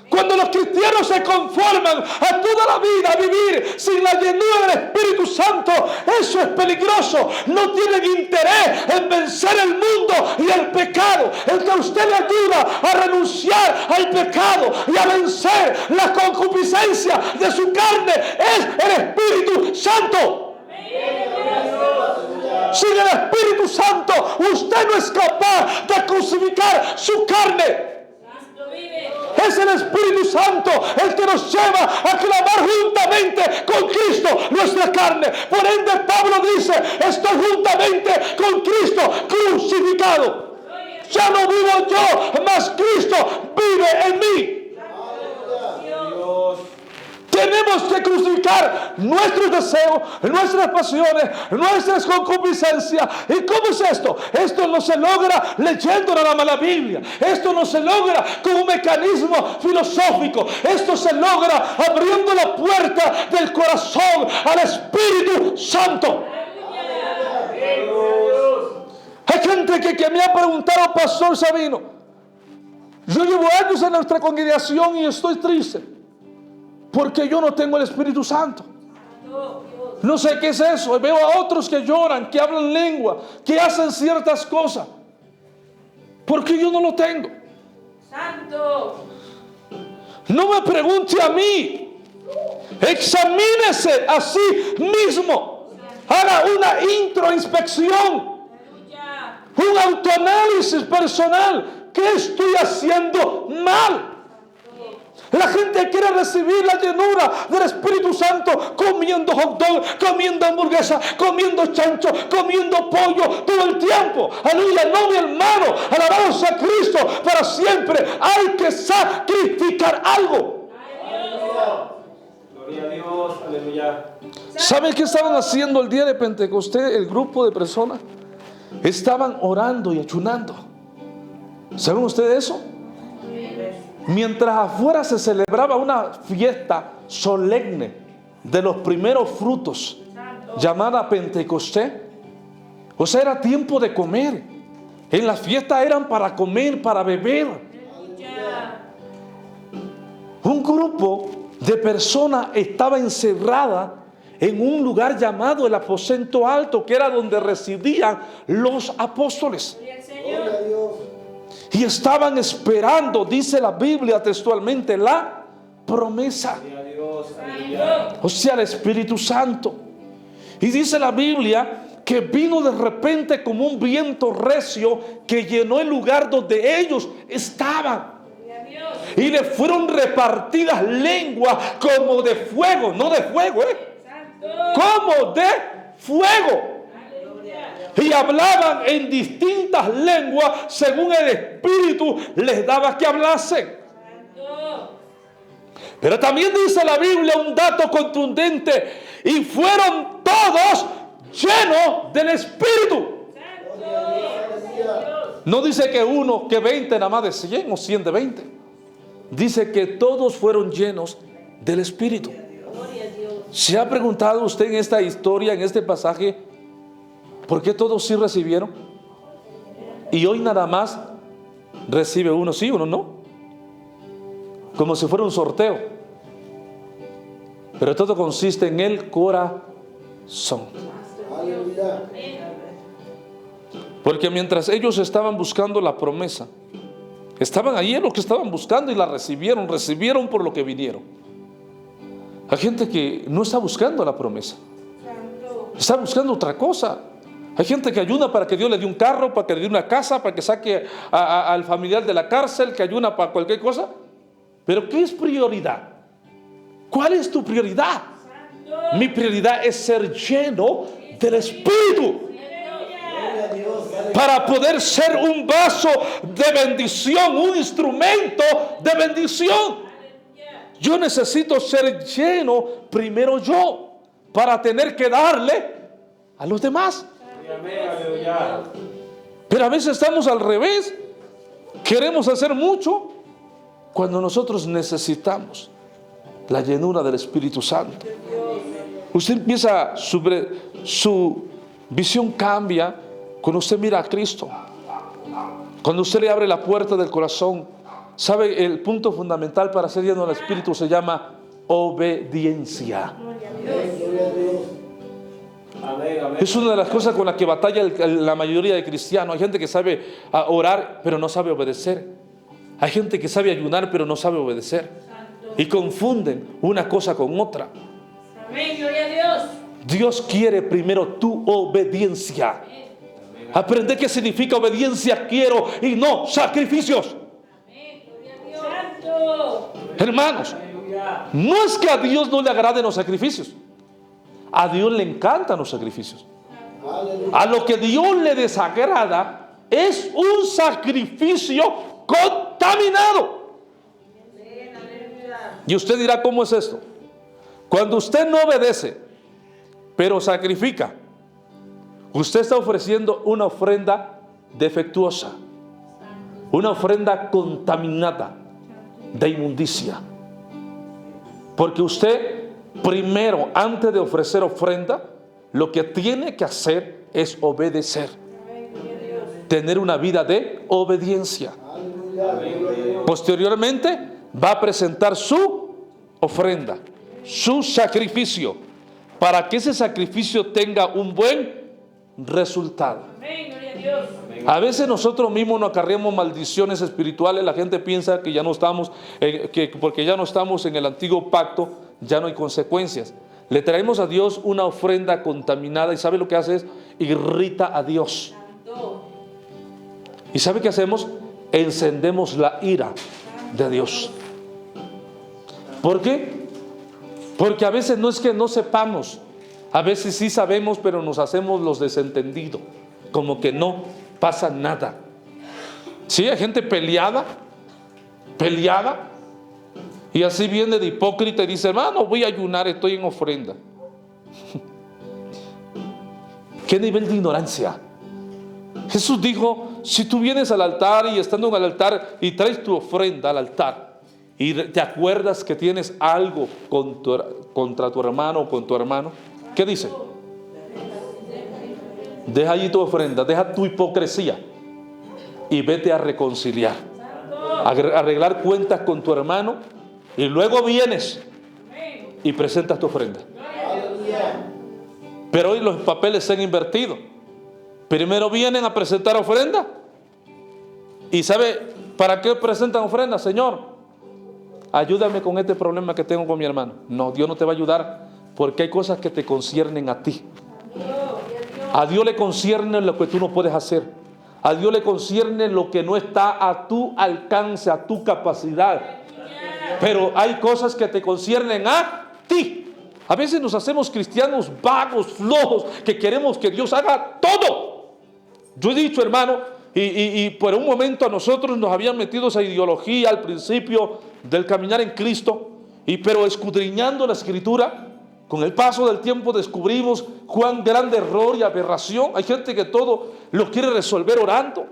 Cuando los cristianos se conforman a toda la vida a vivir sin la llenura del Espíritu Santo, eso es peligroso. No tienen interés en vencer el mundo y el pecado. El que a usted le ayuda a renunciar al pecado y a vencer la concupiscencia de su carne es el Espíritu Santo. Sin el Espíritu Santo, usted no es capaz de crucificar su carne. Es el Espíritu Santo el que nos lleva a clamar juntamente con Cristo nuestra carne. Por ende Pablo dice, estoy juntamente con Cristo crucificado. Ya no vivo yo, mas Cristo vive en mí. Tenemos que crucificar nuestros deseos, nuestras pasiones, nuestras concupiscencias. ¿Y cómo es esto? Esto no se logra leyendo nada más la Biblia. Esto no se logra con un mecanismo filosófico. Esto se logra abriendo la puerta del corazón al Espíritu Santo. Hay gente que me ha preguntado, Pastor Sabino, yo llevo años en nuestra congregación y estoy triste porque yo no tengo el Espíritu Santo. No sé qué es eso. Veo a otros que lloran, que hablan lengua, que hacen ciertas cosas. ¿Por qué yo no lo tengo? Santo. No me pregunte a mí. Examínese a sí mismo. Haga una introspección, un autoanálisis personal. ¿Qué estoy haciendo mal? La gente quiere recibir la llenura del Espíritu Santo comiendo hot dog, comiendo hamburguesa, comiendo chancho, comiendo pollo todo el tiempo. Aleluya, no, mi hermano. Alabamos a Cristo para siempre. Hay que sacrificar algo. Gloria a Dios, aleluya. ¿Saben qué estaban haciendo el día de Pentecostés? El grupo de personas estaban orando y ayunando. ¿Saben ustedes eso? Mientras afuera se celebraba una fiesta solemne de los primeros frutos llamada Pentecostés, o sea, era tiempo de comer. En las fiestas eran para comer, para beber. Un grupo de personas estaba encerrada en un lugar llamado el aposento alto, que era donde residían los apóstoles. Gloria a Dios. Y estaban esperando, dice la Biblia textualmente, la promesa. Gloria a Dios, aleluya. O sea, el Espíritu Santo. Y dice la Biblia que vino de repente como un viento recio que llenó el lugar donde ellos estaban. Y le fueron repartidas lenguas como de fuego, no de fuego, como de fuego. Y hablaban en distintas lenguas según el Espíritu les daba que hablasen. Pero también dice la Biblia un dato contundente: y fueron todos llenos del Espíritu. No dice que uno, que 20 nada más de 100 o 100 de 20. Dice que todos fueron llenos del Espíritu. ¿Se ha preguntado usted en esta historia, en este pasaje, por qué todos sí recibieron? Y hoy nada más recibe uno sí, uno no. Como si fuera un sorteo. Pero todo consiste en el corazón. Aleluya. Porque mientras ellos estaban buscando la promesa, estaban ahí en lo que estaban buscando y la recibieron por lo que vinieron. Hay gente que no está buscando la promesa, está buscando otra cosa. Hay gente que ayuna para que Dios le dé un carro, para que le dé una casa, para que saque al familiar de la cárcel, que ayuna para cualquier cosa. Pero ¿qué es prioridad? ¿Cuál es tu prioridad? Mi prioridad es ser lleno del Espíritu, para poder ser un vaso de bendición, un instrumento de bendición. Yo necesito ser lleno primero yo, para tener que darle a los demás. Aleluya. Pero a veces estamos al revés. Queremos hacer mucho cuando nosotros necesitamos la llenura del Espíritu Santo. Usted empieza, su visión cambia cuando usted mira a Cristo. Cuando usted le abre la puerta del corazón. ¿Sabe? El punto fundamental para ser lleno del Espíritu se llama obediencia. Amén, amén. Es una de las cosas con las que batalla la mayoría de cristianos. Hay gente que sabe orar, pero no sabe obedecer. Hay gente que sabe ayunar, pero no sabe obedecer. Y confunden una cosa con otra. Amén, gloria a Dios. Dios quiere primero tu obediencia. Aprende qué significa obediencia. Quiero y no sacrificios. Amén, gloria a Dios. Santo. Hermanos, no es que a Dios no le agraden los sacrificios. A Dios le encantan los sacrificios. A lo que Dios le desagrada es un sacrificio contaminado. Y usted dirá, ¿cómo es esto? Cuando usted no obedece, pero sacrifica, usted está ofreciendo una ofrenda defectuosa, una ofrenda contaminada de inmundicia. Porque usted primero, antes de ofrecer ofrenda, lo que tiene que hacer es obedecer. Tener una vida de obediencia. Posteriormente va a presentar su ofrenda, su sacrificio, para que ese sacrificio tenga un buen resultado. Amén, gloria a Dios. A veces nosotros mismos nos acarreamos maldiciones espirituales. La gente piensa que ya no estamos, que porque ya no estamos en el antiguo pacto, ya no hay consecuencias. Le traemos a Dios una ofrenda contaminada y ¿sabe lo que hace? Es irrita a Dios. ¿Y sabe qué hacemos? Encendemos la ira de Dios. ¿Por qué? Porque a veces no es que no sepamos, a veces sí sabemos, pero nos hacemos los desentendidos, como que no pasa nada. Sí, hay gente peleada, y así viene de hipócrita y dice, hermano, voy a ayunar, estoy en ofrenda. ¿Qué nivel de ignorancia? Jesús dijo, si tú vienes al altar y estando en el altar y traes tu ofrenda al altar y te acuerdas que tienes algo contra tu hermano o con tu hermano, ¿qué dice? Deja allí tu ofrenda, deja tu hipocresía y vete a reconciliar, a arreglar cuentas con tu hermano, y luego vienes y presentas tu ofrenda. Pero hoy los papeles se han invertido. Primero vienen a presentar ofrenda. ¿Y sabe para qué presentan ofrenda? Señor, ayúdame con este problema que tengo con mi hermano. No, Dios no te va a ayudar, porque hay cosas que te conciernen a ti. A Dios le concierne lo que tú no puedes hacer. A Dios le concierne lo que no está a tu alcance, a tu capacidad. Pero hay cosas que te conciernen a ti. A veces nos hacemos cristianos vagos, flojos, que queremos que Dios haga todo. Yo he dicho, hermano, y por un momento a nosotros nos habían metido esa ideología al principio del caminar en Cristo, pero escudriñando la Escritura, con el paso del tiempo descubrimos cuán grande error y aberración. Hay gente que todo lo quiere resolver orando.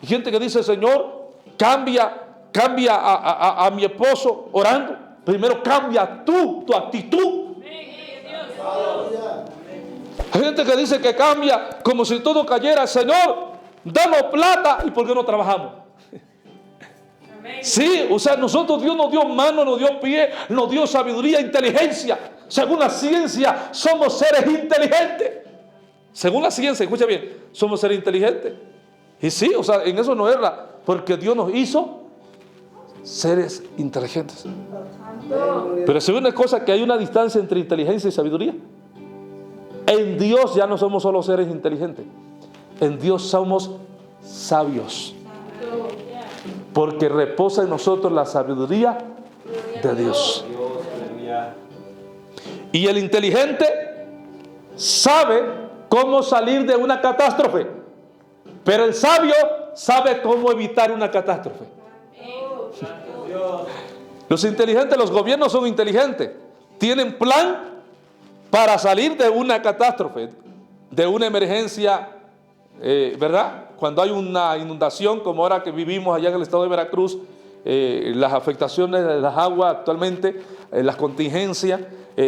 Hay gente que dice, Señor, cambia a mi esposo orando. Primero cambia tu actitud. Hay gente que dice que cambia como si todo cayera. Señor, danos plata. ¿Y por qué no trabajamos? Sí, o sea, nosotros Dios nos dio mano, nos dio pie, nos dio sabiduría, inteligencia. Según la ciencia, somos seres inteligentes. Según la ciencia, escucha bien, somos seres inteligentes. Y sí, o sea, en eso no erra, porque Dios nos hizo seres inteligentes. Pero si hay una cosa, que hay una distancia entre inteligencia y sabiduría. En Dios ya no somos solo seres inteligentes. En Dios somos sabios. Porque reposa en nosotros la sabiduría de Dios. Y el inteligente sabe cómo salir de una catástrofe. Pero el sabio sabe cómo evitar una catástrofe. Los inteligentes, los gobiernos son inteligentes. Tienen plan para salir de una catástrofe, de una emergencia, ¿verdad? Cuando hay una inundación, como ahora que vivimos allá en el estado de Veracruz, las afectaciones de las aguas actualmente, las contingencias,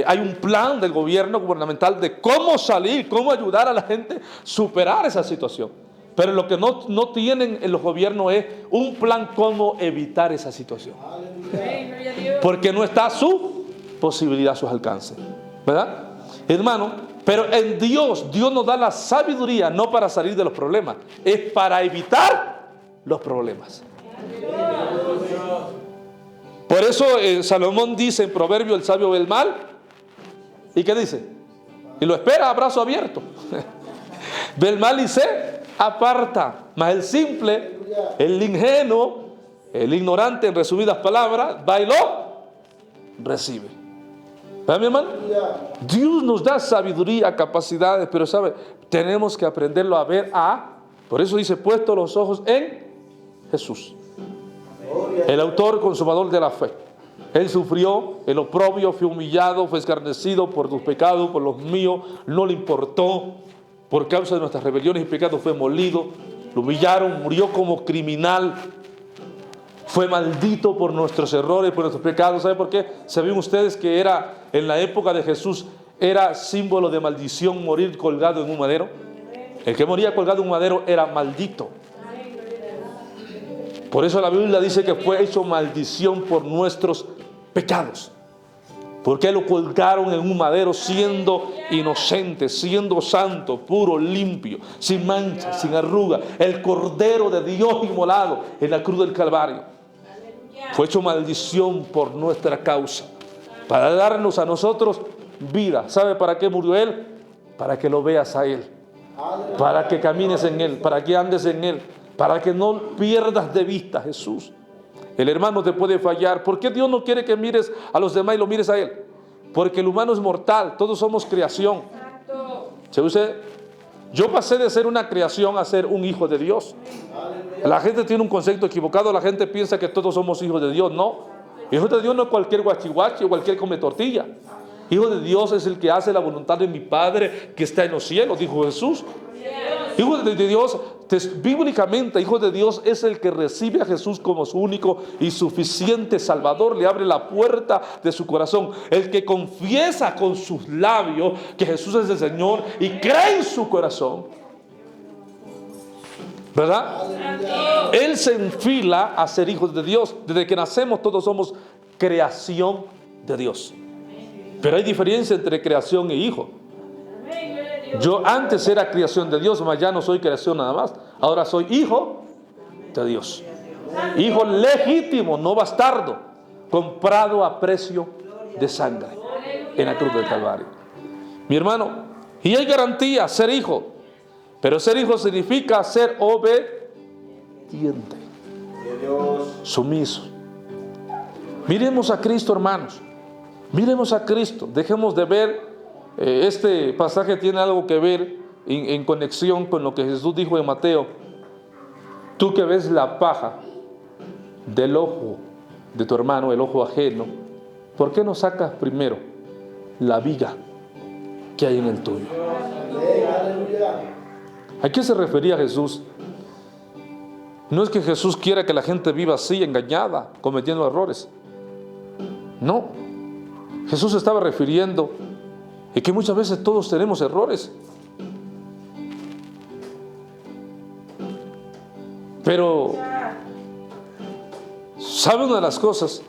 hay un plan del gobierno gubernamental de cómo salir, cómo ayudar a la gente a superar esa situación. Pero lo que no tienen en los gobiernos es un plan cómo evitar esa situación. Porque no está a su posibilidad, a sus alcances, ¿verdad? Hermano, pero en Dios nos da la sabiduría no para salir de los problemas, es para evitar los problemas. Por eso Salomón dice en Proverbio, el sabio ve el mal, ¿y qué dice? Y lo espera a brazo abierto. Ve el mal y se aparta. Mas el simple, el ingenuo, el ignorante, en resumidas palabras, va y lo recibe. ¿Verdad, mi hermano? Dios nos da sabiduría, capacidades, pero ¿sabe? Tenemos que aprenderlo a ver por eso dice, puesto los ojos en Jesús, el autor consumador de la fe. Él sufrió el oprobio, fue humillado, fue escarnecido por tus pecados, por los míos, no le importó. Por causa de nuestras rebeliones y pecados fue molido, lo humillaron, murió como criminal, fue maldito por nuestros errores, por nuestros pecados. ¿Sabe por qué? ¿Saben ustedes que era en la época de Jesús, era símbolo de maldición morir colgado en un madero? El que moría colgado en un madero era maldito. Por eso la Biblia dice que fue hecho maldición por nuestros pecados. Porque lo colgaron en un madero siendo inocente, siendo santo, puro, limpio, sin mancha, sin arruga. El Cordero de Dios inmolado en la cruz del Calvario. Fue hecho maldición por nuestra causa, para darnos a nosotros vida. ¿Sabe para qué murió Él? Para que lo veas a Él, para que camines en Él, para que andes en Él, para que no pierdas de vista a Jesús. El hermano te puede fallar. ¿Por qué Dios no quiere que mires a los demás y lo mires a Él? Porque el humano es mortal, todos somos creación. ¿Se usted? Yo pasé de ser una creación a ser un hijo de Dios. La gente tiene un concepto equivocado, la gente piensa que todos somos hijos de Dios. No, hijo de Dios no es cualquier guachihuachi o cualquier come tortilla. Hijo de Dios es el que hace la voluntad de mi Padre que está en los cielos, dijo Jesús. Hijo de Dios, bíblicamente, hijo de Dios es el que recibe a Jesús como su único y suficiente Salvador, le abre la puerta de su corazón. El que confiesa con sus labios que Jesús es el Señor y cree en su corazón, ¿verdad? Él se enfila a ser hijos de Dios. Desde que nacemos todos somos creación de Dios. Pero hay diferencia entre creación e hijo. Yo antes era creación de Dios, mas ya no soy creación nada más. Ahora soy hijo de Dios. Hijo legítimo, no bastardo, comprado a precio de sangre en la cruz del Calvario. Mi hermano, y hay garantía, ser hijo. Pero ser hijo significa ser obediente, sumiso. Miremos a Cristo, hermanos. Miremos a Cristo. Dejemos de ver. Este pasaje tiene algo que ver en conexión con lo que Jesús dijo en Mateo. Tú que ves la paja del ojo de tu hermano, el ojo ajeno, ¿por qué no sacas primero la viga que hay en el tuyo? ¿A qué se refería Jesús? No es que Jesús quiera que la gente viva así, engañada, cometiendo errores. No. Jesús se estaba refiriendo y que muchas veces todos tenemos errores. Pero, ¿sabe una de las cosas?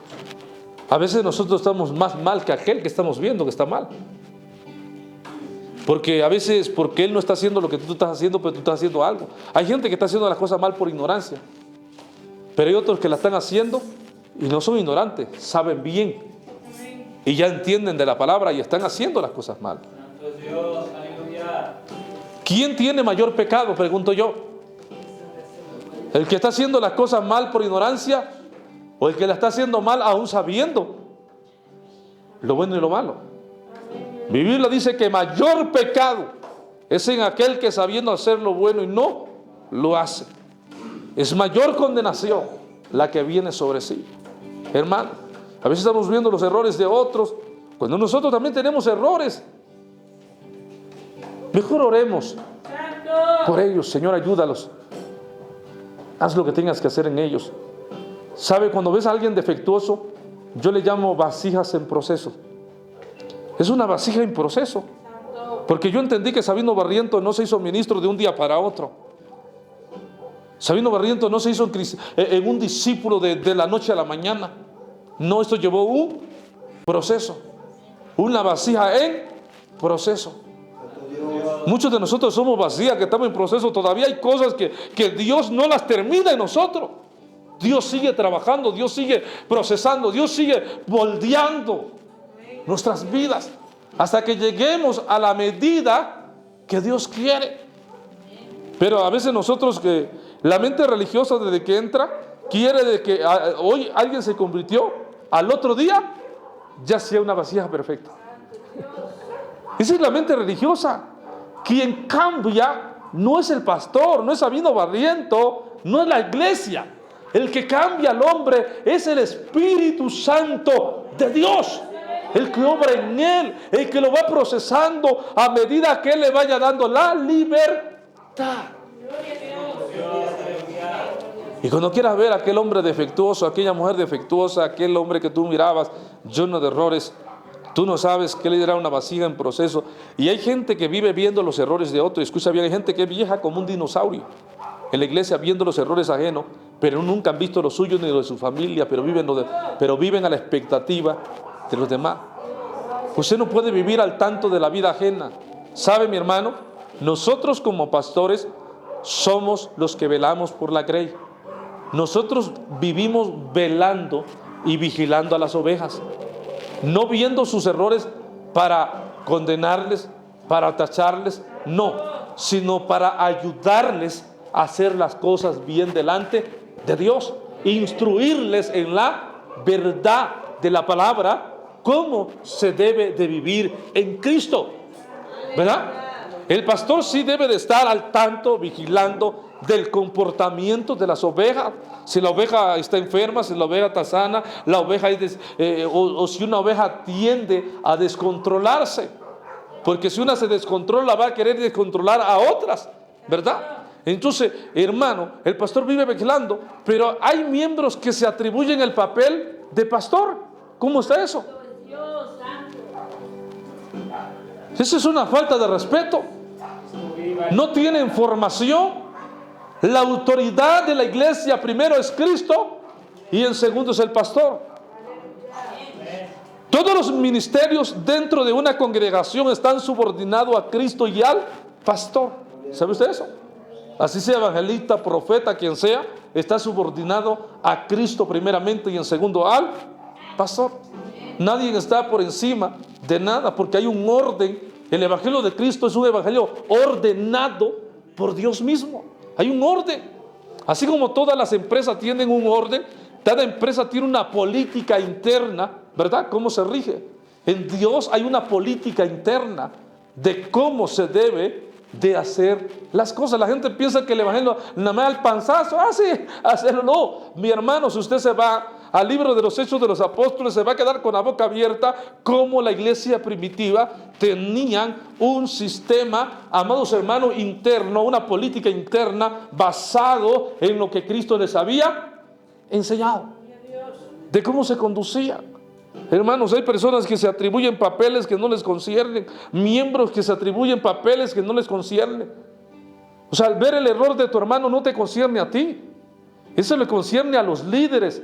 A veces nosotros estamos más mal que aquel que estamos viendo que está mal. Porque a veces, porque él no está haciendo lo que tú estás haciendo, pero tú estás haciendo algo. Hay gente que está haciendo las cosas mal por ignorancia. Pero hay otros que la están haciendo y no son ignorantes, saben bien. Y ya entienden de la palabra y están haciendo las cosas mal. ¿Quién tiene mayor pecado? Pregunto yo. ¿El que está haciendo las cosas mal por ignorancia o el que la está haciendo mal aún sabiendo lo bueno y lo malo? Mi Biblia dice que mayor pecado es en aquel que sabiendo hacer lo bueno y no lo hace. Es mayor condenación la que viene sobre sí. Hermano, a veces estamos viendo los errores de otros, cuando nosotros también tenemos errores. Mejor oremos por ellos. Señor, ayúdalos. Haz lo que tengas que hacer en ellos. ¿Sabe? Cuando ves a alguien defectuoso, yo le llamo vasijas en proceso. Es una vasija en proceso. Porque yo entendí que Sabino Barriento no se hizo ministro de un día para otro. Sabino Barriento no se hizo en un discípulo de la noche a la mañana. No, esto llevó un proceso, una vasija en proceso. Muchos de nosotros somos vasijas que estamos en proceso. Todavía hay cosas que Dios no las termina en nosotros. Dios sigue trabajando, Dios sigue procesando, Dios sigue moldeando nuestras vidas hasta que lleguemos a la medida que Dios quiere. Pero a veces nosotros, que la mente religiosa desde que entra quiere de que hoy alguien se convirtió, al otro día ya sea una vasija perfecta. Esa es la mente religiosa. Quien cambia no es el pastor, no es Sabino Barriento, no es la iglesia. El que cambia al hombre es el Espíritu Santo de Dios, el que obra en él, el que lo va procesando a medida que él le vaya dando la libertad. Y cuando quieras ver a aquel hombre defectuoso, aquella mujer defectuosa, aquel hombre que tú mirabas lleno de errores, tú no sabes que él era una vasija en proceso. Y hay gente que vive viendo los errores de otro. Escucha bien, hay gente que es vieja como un dinosaurio en la iglesia viendo los errores ajenos, pero nunca han visto los suyos ni los de su familia, pero viven a la expectativa de los demás. Usted no puede vivir al tanto de la vida ajena. ¿Sabe, mi hermano? Nosotros como pastores somos los que velamos por la grey. Nosotros vivimos velando y vigilando a las ovejas, no viendo sus errores para condenarles, para tacharles, no, sino para ayudarles a hacer las cosas bien delante de Dios. instruirles en la verdad de la palabra, cómo se debe de vivir en Cristo, ¿verdad? El pastor sí debe de estar al tanto, vigilando del comportamiento de las ovejas. Si la oveja está enferma, si la oveja está sana, la oveja o si una oveja tiende a descontrolarse. Porque si una se descontrola, va a querer descontrolar a otras, ¿verdad? Entonces, hermano, el pastor vive vigilando, pero hay miembros que se atribuyen el papel de pastor. ¿Cómo está eso? Dios santo. Esa es una falta de respeto. No tienen formación. La autoridad de la iglesia primero es Cristo y en segundo es el pastor. Todos los ministerios dentro de una congregación están subordinados a Cristo y al pastor. ¿Sabe usted eso? Así sea evangelista, profeta, quien sea, está subordinado a Cristo primeramente y en segundo al pastor. Nadie está por encima de nada porque hay un orden. El evangelio de Cristo es un evangelio ordenado por Dios mismo. Hay un orden. Así como todas las empresas tienen un orden, cada empresa tiene una política interna, ¿verdad? ¿Cómo se rige? En Dios hay una política interna de cómo se debe de hacer las cosas. La gente piensa que el evangelio nada más al panzazo, sí, hacerlo. No, mi hermano, si usted se va al libro de los Hechos de los Apóstoles, se va a quedar con la boca abierta como la iglesia primitiva tenían un sistema, amados hermanos, interno, una política interna basado en lo que Cristo les había enseñado, de cómo se conducía. Hermanos, hay personas que se atribuyen papeles que no les conciernen, miembros que se atribuyen papeles que no les conciernen. O sea, al ver el error de tu hermano no te concierne a ti, eso le concierne a los líderes,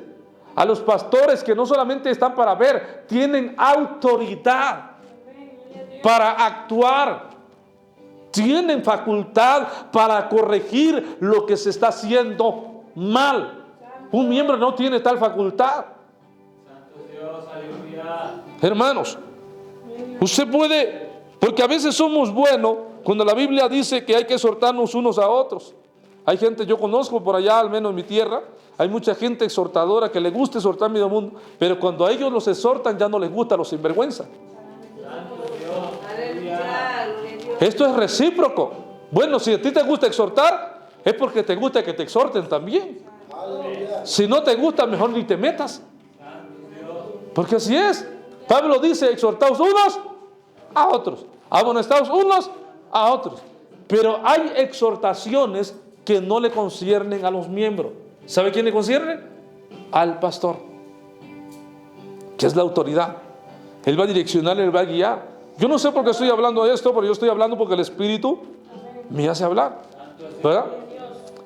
a los pastores que no solamente están para ver, tienen autoridad para actuar, tienen facultad para corregir lo que se está haciendo mal. Un miembro no tiene tal facultad. Hermanos, usted puede, porque a veces somos buenos cuando la Biblia dice que hay que exhortarnos unos a otros. Hay gente, yo conozco por allá, al menos en mi tierra, hay mucha gente exhortadora que le gusta exhortar a medio mundo, pero cuando a ellos los exhortan ya no les gusta los sinvergüenza. Esto es recíproco. Bueno, si a ti te gusta exhortar, es porque te gusta que te exhorten también. Si no te gusta, mejor ni te metas. Porque así es. Pablo dice, exhortaos unos a otros, amonestaos unos a otros. Pero hay exhortaciones que no le conciernen a los miembros. ¿Sabe quién le concierne? Al pastor, que es la autoridad. Él va a direccionar, él va a guiar. Yo no sé por qué estoy hablando de esto, pero yo estoy hablando porque el Espíritu me hace hablar, ¿verdad?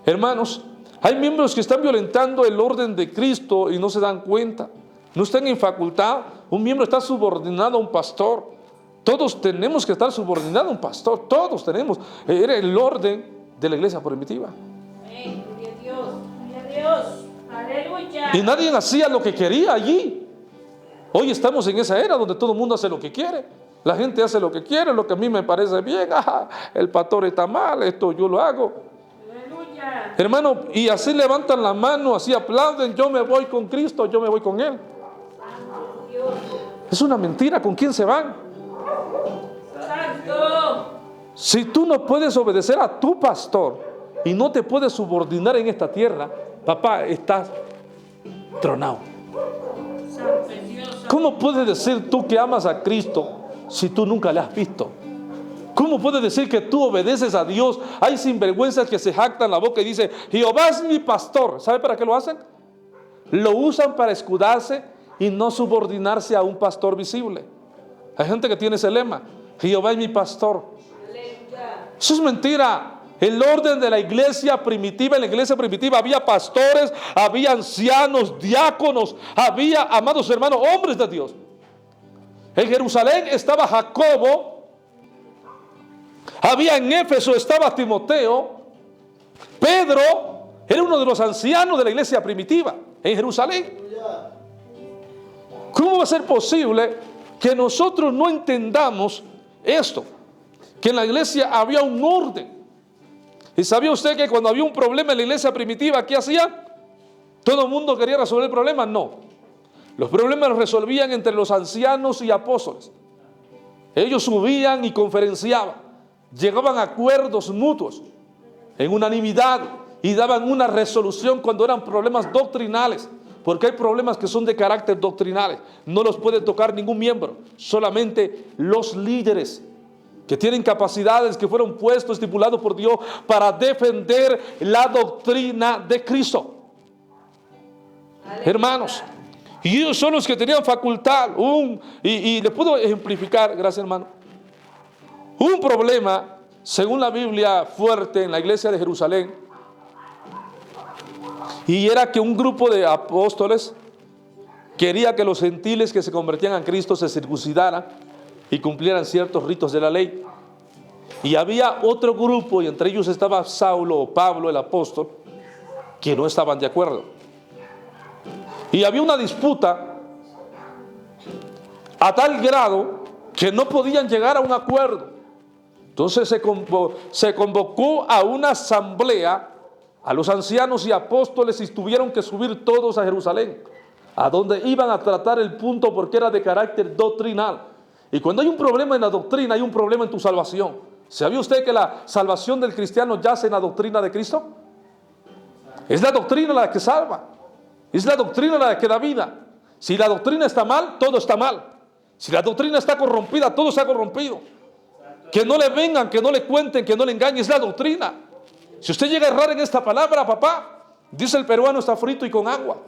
Hermanos, hay miembros que están violentando el orden de Cristo y no se dan cuenta. No están en facultad. Un miembro está subordinado a un pastor. Todos tenemos que estar subordinados a un pastor. Todos tenemos. Era el orden de la iglesia primitiva. Amén. Gloria a Dios. Gloria a Dios. Aleluya. Y nadie hacía lo que quería allí. Hoy estamos en esa era donde todo el mundo hace lo que quiere. La gente hace lo que quiere, lo que a mí me parece bien. El pastor está mal, esto yo lo hago. Aleluya. Hermano, y así levantan la mano, así aplauden, yo me voy con Cristo, yo me voy con Él. Es una mentira. ¿Con quién se van? Santo. Si tú no puedes obedecer a tu pastor y no te puedes subordinar en esta tierra, papá, estás tronado. Santo Dios. ¿Cómo puedes decir tú que amas a Cristo si tú nunca le has visto? ¿Cómo puedes decir que tú obedeces a Dios? Hay sinvergüenzas que se jactan la boca y dicen, Jehová es mi pastor. ¿Sabe para qué lo hacen? Lo usan para escudarse y no subordinarse a un pastor visible. Hay gente que tiene ese lema, Jehová es mi pastor. Eso es mentira. El orden de la iglesia primitiva, en la iglesia primitiva había pastores, había ancianos, diáconos, había, amados hermanos, hombres de Dios. En Jerusalén estaba Jacobo, había en Éfeso, estaba Timoteo, Pedro era uno de los ancianos de la iglesia primitiva en Jerusalén. ¿Cómo va a ser posible que nosotros no entendamos esto? Que en la iglesia había un orden. ¿Y sabía usted que cuando había un problema en la iglesia primitiva, qué hacían? ¿Todo el mundo quería resolver el problema? No. Los problemas los resolvían entre los ancianos y apóstoles. Ellos subían y conferenciaban, llegaban a acuerdos mutuos, en unanimidad, y daban una resolución cuando eran problemas doctrinales, porque hay problemas que son de carácter doctrinales, no los puede tocar ningún miembro, solamente los líderes que tienen capacidades, que fueron puestos, estipulados por Dios para defender la doctrina de Cristo. Hermanos, y ellos son los que tenían facultad. Y les puedo ejemplificar, gracias hermano, un problema, según la Biblia, fuerte en la iglesia de Jerusalén, y era que un grupo de apóstoles quería que los gentiles que se convertían a Cristo se circuncidaran y cumplieran ciertos ritos de la ley. Y había otro grupo, y entre ellos estaba Saulo o Pablo, el apóstol, que no estaban de acuerdo. Y había una disputa a tal grado que no podían llegar a un acuerdo. Entonces se convocó a una asamblea a los ancianos y apóstoles, y tuvieron que subir todos a Jerusalén, a donde iban a tratar el punto, porque era de carácter doctrinal. Y cuando hay un problema en la doctrina, hay un problema en tu salvación. ¿Sabía usted que la salvación del cristiano yace en la doctrina de Cristo? Es la doctrina la que salva. Es la doctrina la que da vida. Si la doctrina está mal, todo está mal. Si la doctrina está corrompida, todo está corrompido. Que no le vengan, que no le cuenten, que no le engañen, es la doctrina. Si usted llega a errar en esta palabra, papá, dice el peruano, está frito y con agua.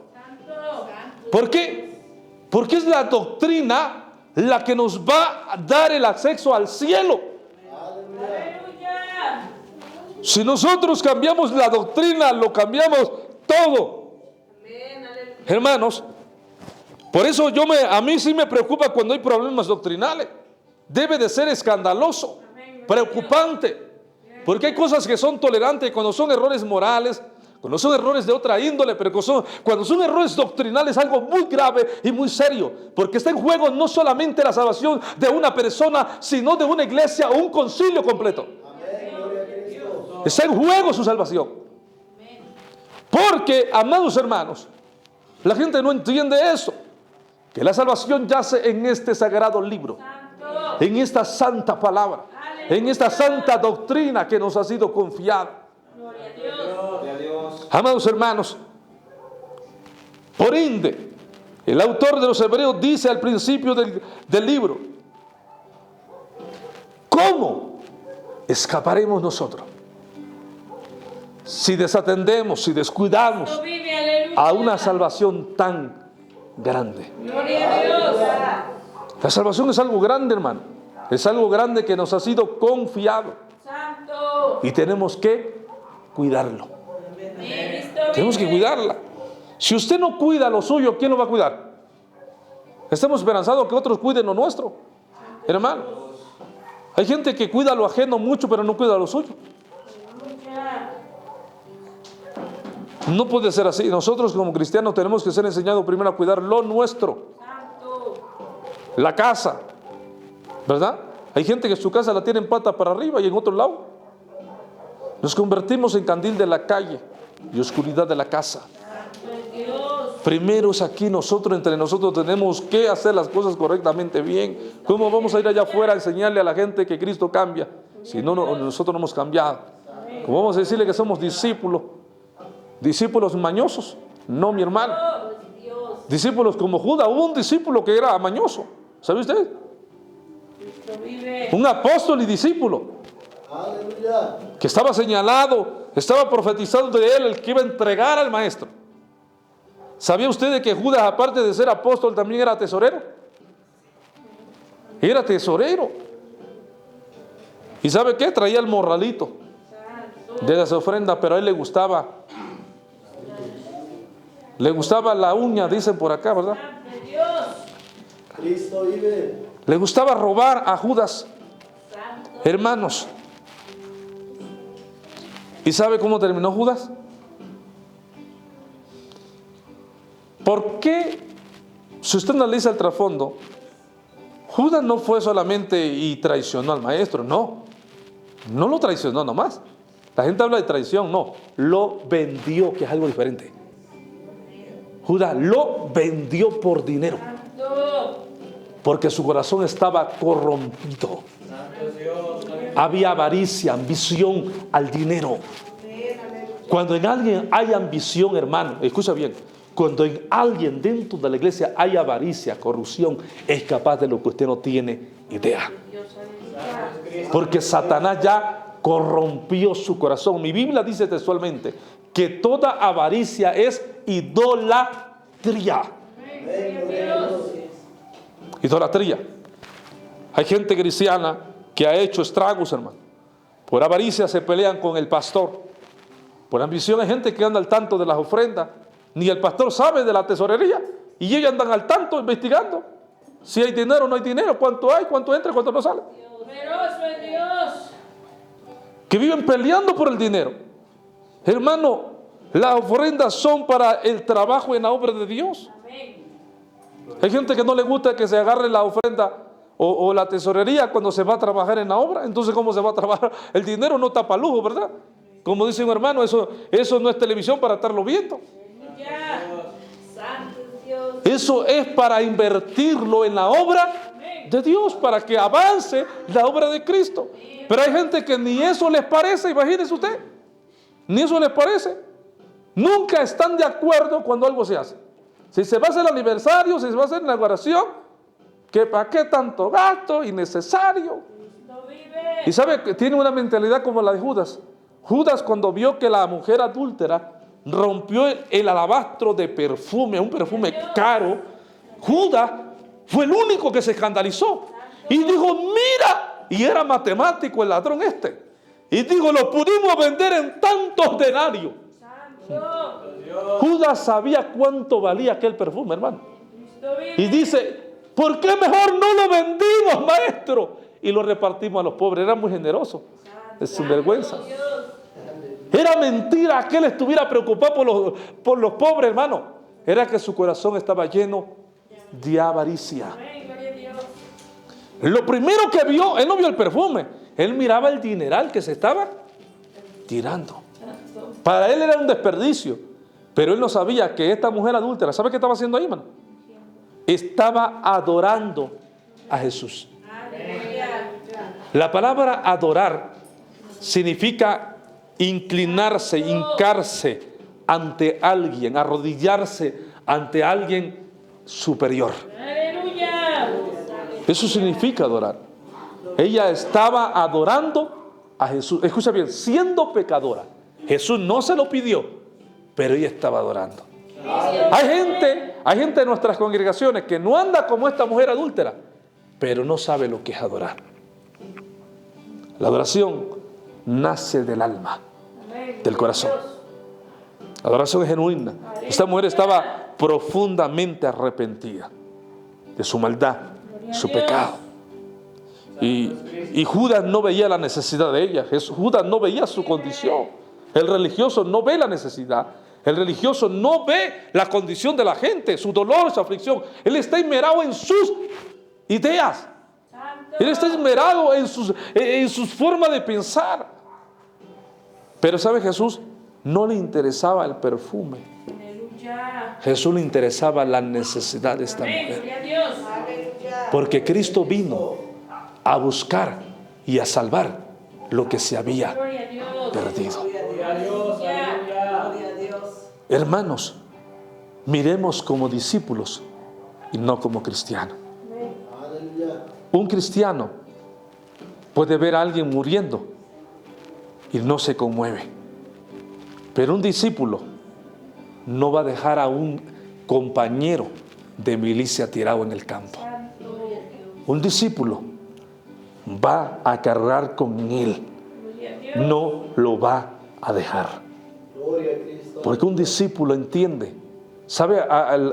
¿Por qué? Porque es la doctrina la que nos va a dar el acceso al cielo. Aleluya. Si nosotros cambiamos la doctrina, lo cambiamos todo. Amén, aleluya. Hermanos, por eso a mí sí me preocupa cuando hay problemas doctrinales. Debe de ser escandaloso, preocupante, porque hay cosas que son tolerantes cuando son errores morales, cuando son errores de otra índole, pero cuando son errores doctrinales, algo muy grave y muy serio, porque está en juego no solamente la salvación de una persona, sino de una iglesia o un concilio completo. Está en juego su salvación. Porque, amados hermanos, la gente no entiende eso, que la salvación yace en este sagrado libro, en esta santa palabra, en esta santa doctrina que nos ha sido confiada. Gloria a Dios. Gloria a Dios. Amados hermanos, por ende, el autor de los Hebreos dice al principio del libro: ¿cómo escaparemos nosotros si desatendemos, si descuidamos Vive, aleluya. a una salvación tan grande? Gloria a Dios. La salvación es algo grande, hermano. Es algo grande que nos ha sido confiado Santo. y tenemos que cuidarlo. Cristo Tenemos que vive. cuidarla. Si usted no cuida lo suyo, ¿quién lo va a cuidar? Estamos esperanzados que otros cuiden lo nuestro, hermano. Hay gente que cuida lo ajeno mucho, pero no cuida lo suyo. Aleluya. No puede ser así. Nosotros como cristianos tenemos que ser enseñados primero a cuidar lo nuestro, Santo. la casa, ¿verdad? Hay gente que su casa la tiene en pata para arriba y en otro lado. Nos convertimos en candil de la calle y oscuridad de la casa. Santo es Dios. Primero es aquí nosotros, entre nosotros tenemos que hacer las cosas correctamente bien. ¿Cómo vamos a ir allá afuera a enseñarle a la gente que Cristo cambia si nosotros no hemos cambiado? ¿Cómo vamos a decirle que somos discípulos? Discípulos mañosos. No, mi hermano. Dios. Discípulos como Judas. Hubo un discípulo que era mañoso. ¿Sabe usted? Cristo vive. Un apóstol y discípulo Aleluya. que estaba señalado, estaba profetizado de él, el que iba a entregar al maestro. ¿Sabía usted de que Judas, aparte de ser apóstol, también era tesorero? Era tesorero. ¿Y sabe qué? Traía el morralito de las ofrendas, pero a él le gustaba la uña, dicen por acá, ¿verdad? Santo Dios. Cristo vive. Le gustaba robar a Judas, Santo. hermanos. ¿Y sabe cómo terminó Judas? ¿Por qué? Si usted analiza el trasfondo, Judas no fue solamente y traicionó al maestro, no lo traicionó nomás. La gente habla de traición, no, lo vendió, que es algo diferente. Judas lo vendió por dinero, Santo. porque su corazón estaba corrompido. Había avaricia, ambición al dinero. Cuando en alguien hay ambición, hermano, escucha bien, cuando en alguien dentro de la iglesia hay avaricia, corrupción, es capaz de lo que usted no tiene idea. Porque Satanás ya corrompió su corazón. Mi Biblia dice textualmente que toda avaricia es idolatría. Idolatría. Hay gente cristiana que ha hecho estragos, hermano. Por avaricia se pelean con el pastor. Por ambición hay gente que anda al tanto de las ofrendas. Ni el pastor sabe de la tesorería. Y ellos andan al tanto investigando. Si hay dinero o no hay dinero. Cuánto hay, cuánto entra, cuánto no sale. Poderoso es Dios. Que viven peleando por el dinero. Hermano, las ofrendas son para el trabajo en la obra de Dios. Amén. Hay gente que no le gusta que se agarre la ofrenda o la tesorería cuando se va a trabajar en la obra. Entonces, ¿cómo se va a trabajar? El dinero no tapa lujo, ¿verdad? Como dice un hermano, eso no es televisión para estarlo viendo. Ya. Santo es Dios. Eso es para invertirlo en la obra de Dios, para que avance la obra de Cristo. Pero hay gente que ni eso les parece, imagínese usted. Ni eso les parece. Nunca están de acuerdo cuando algo se hace. Si se va a hacer el aniversario, si se va a hacer la oración, que para qué tanto gasto innecesario. No vive. Y sabe que tiene una mentalidad como la de Judas. Judas, cuando vio que la mujer adúltera rompió el alabastro de perfume, un perfume caro, Judas fue el único que se escandalizó y dijo: mira, y era matemático el ladrón este, y dijo: lo pudimos vender en tantos denarios. Santo. Judas sabía cuánto valía aquel perfume, hermano, Cristo vive. y dice: ¿por qué mejor no lo vendimos, maestro? Y lo repartimos a los pobres. Era muy generoso, es sinvergüenza. Dios. Era mentira que él estuviera preocupado por los pobres, hermano. Era que su corazón estaba lleno de avaricia. Amén. Gloria a Dios. Lo primero que vio, él no vio el perfume, él miraba el dineral que se estaba tirando. Para él era un desperdicio, pero él no sabía que esta mujer adúltera, ¿sabe qué estaba haciendo ahí, hermano? Estaba adorando a Jesús. Aleluya. La palabra adorar significa inclinarse, hincarse ante alguien, arrodillarse ante alguien superior. Aleluya. Eso significa adorar. Ella estaba adorando a Jesús. Escucha bien, siendo pecadora. Jesús no se lo pidió, pero ella estaba adorando. Hay gente en nuestras congregaciones que no anda como esta mujer adúltera, pero no sabe lo que es adorar. La adoración nace del alma, del corazón. La adoración es genuina. Esta mujer estaba profundamente arrepentida de su maldad, su pecado. Y Judas no veía la necesidad de ella. Judas no veía su condición. El religioso no ve la necesidad. El religioso no ve la condición de la gente, su dolor, su aflicción. Él está inmerado en sus ideas. Él está esmerado en sus formas de pensar. Pero ¿sabe? Jesús no le interesaba el perfume. Aleluya. Jesús le interesaba la necesidad de esta Amén. mujer. Gloria a Dios. Porque Cristo vino a buscar y a salvar lo que se había Gloria a Dios. perdido. Gloria a Dios, aleluya. Hermanos, miremos como discípulos y no como cristianos. Aleluya. Un cristiano puede ver a alguien muriendo y no se conmueve. Pero un discípulo no va a dejar a un compañero de milicia tirado en el campo. Un discípulo va a cargar con él. No lo va a dejar. Gloria a Cristo. Porque un discípulo entiende. ¿Sabe?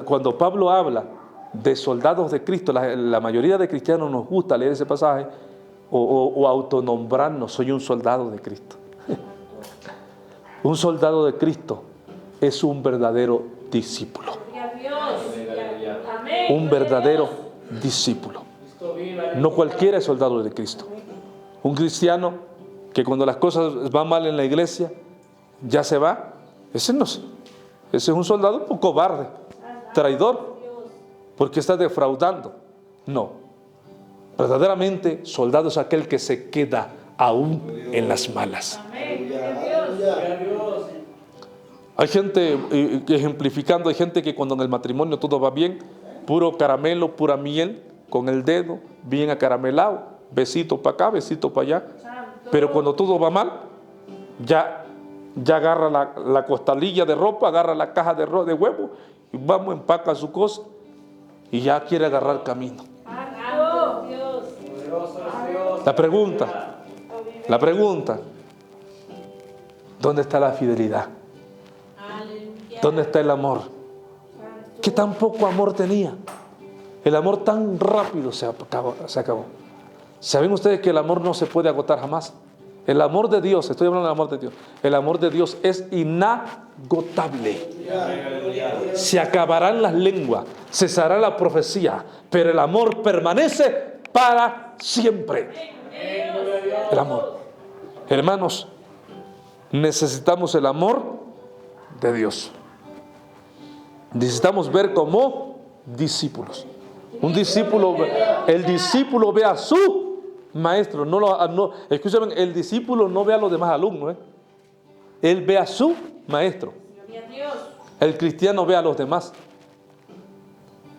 Cuando Pablo habla de soldados de Cristo, la mayoría de cristianos nos gusta leer ese pasaje o autonombrarnos: soy un soldado de Cristo. Un soldado de Cristo es un verdadero discípulo. Gloria a Dios. Amén. Un verdadero discípulo. No cualquiera es soldado de Cristo. Un cristiano que cuando las cosas van mal en la iglesia ya se va, ese no es. Ese es un soldado un poco cobarde. traidor, porque estás defraudando. No. Verdaderamente, soldado es aquel que se queda aún en las malas. Gloria a Dios. Hay gente, ejemplificando, hay gente que cuando en el matrimonio todo va bien, puro caramelo, pura miel, con el dedo, bien acaramelado, besito para acá, besito para allá. Pero cuando todo va mal, ya agarra la costalilla de ropa, agarra la caja de huevo, y vamos, empaca su cosa, y ya quiere agarrar camino. Poderoso es Dios. La pregunta, ¿dónde está la fidelidad? ¿Dónde está el amor? ¿Qué tan poco amor tenía? El amor tan rápido se acabó. ¿Saben ustedes que el amor no se puede agotar jamás? El amor de Dios, estoy hablando del amor de Dios, el amor de Dios es inagotable. Se acabarán las lenguas, cesará la profecía, pero el amor permanece para siempre. El amor. Hermanos, necesitamos el amor de Dios. Necesitamos ver como discípulos. El discípulo ve a su maestro. Escúchame, el discípulo no ve a los demás alumnos. Él ve a su maestro. El cristiano ve a los demás.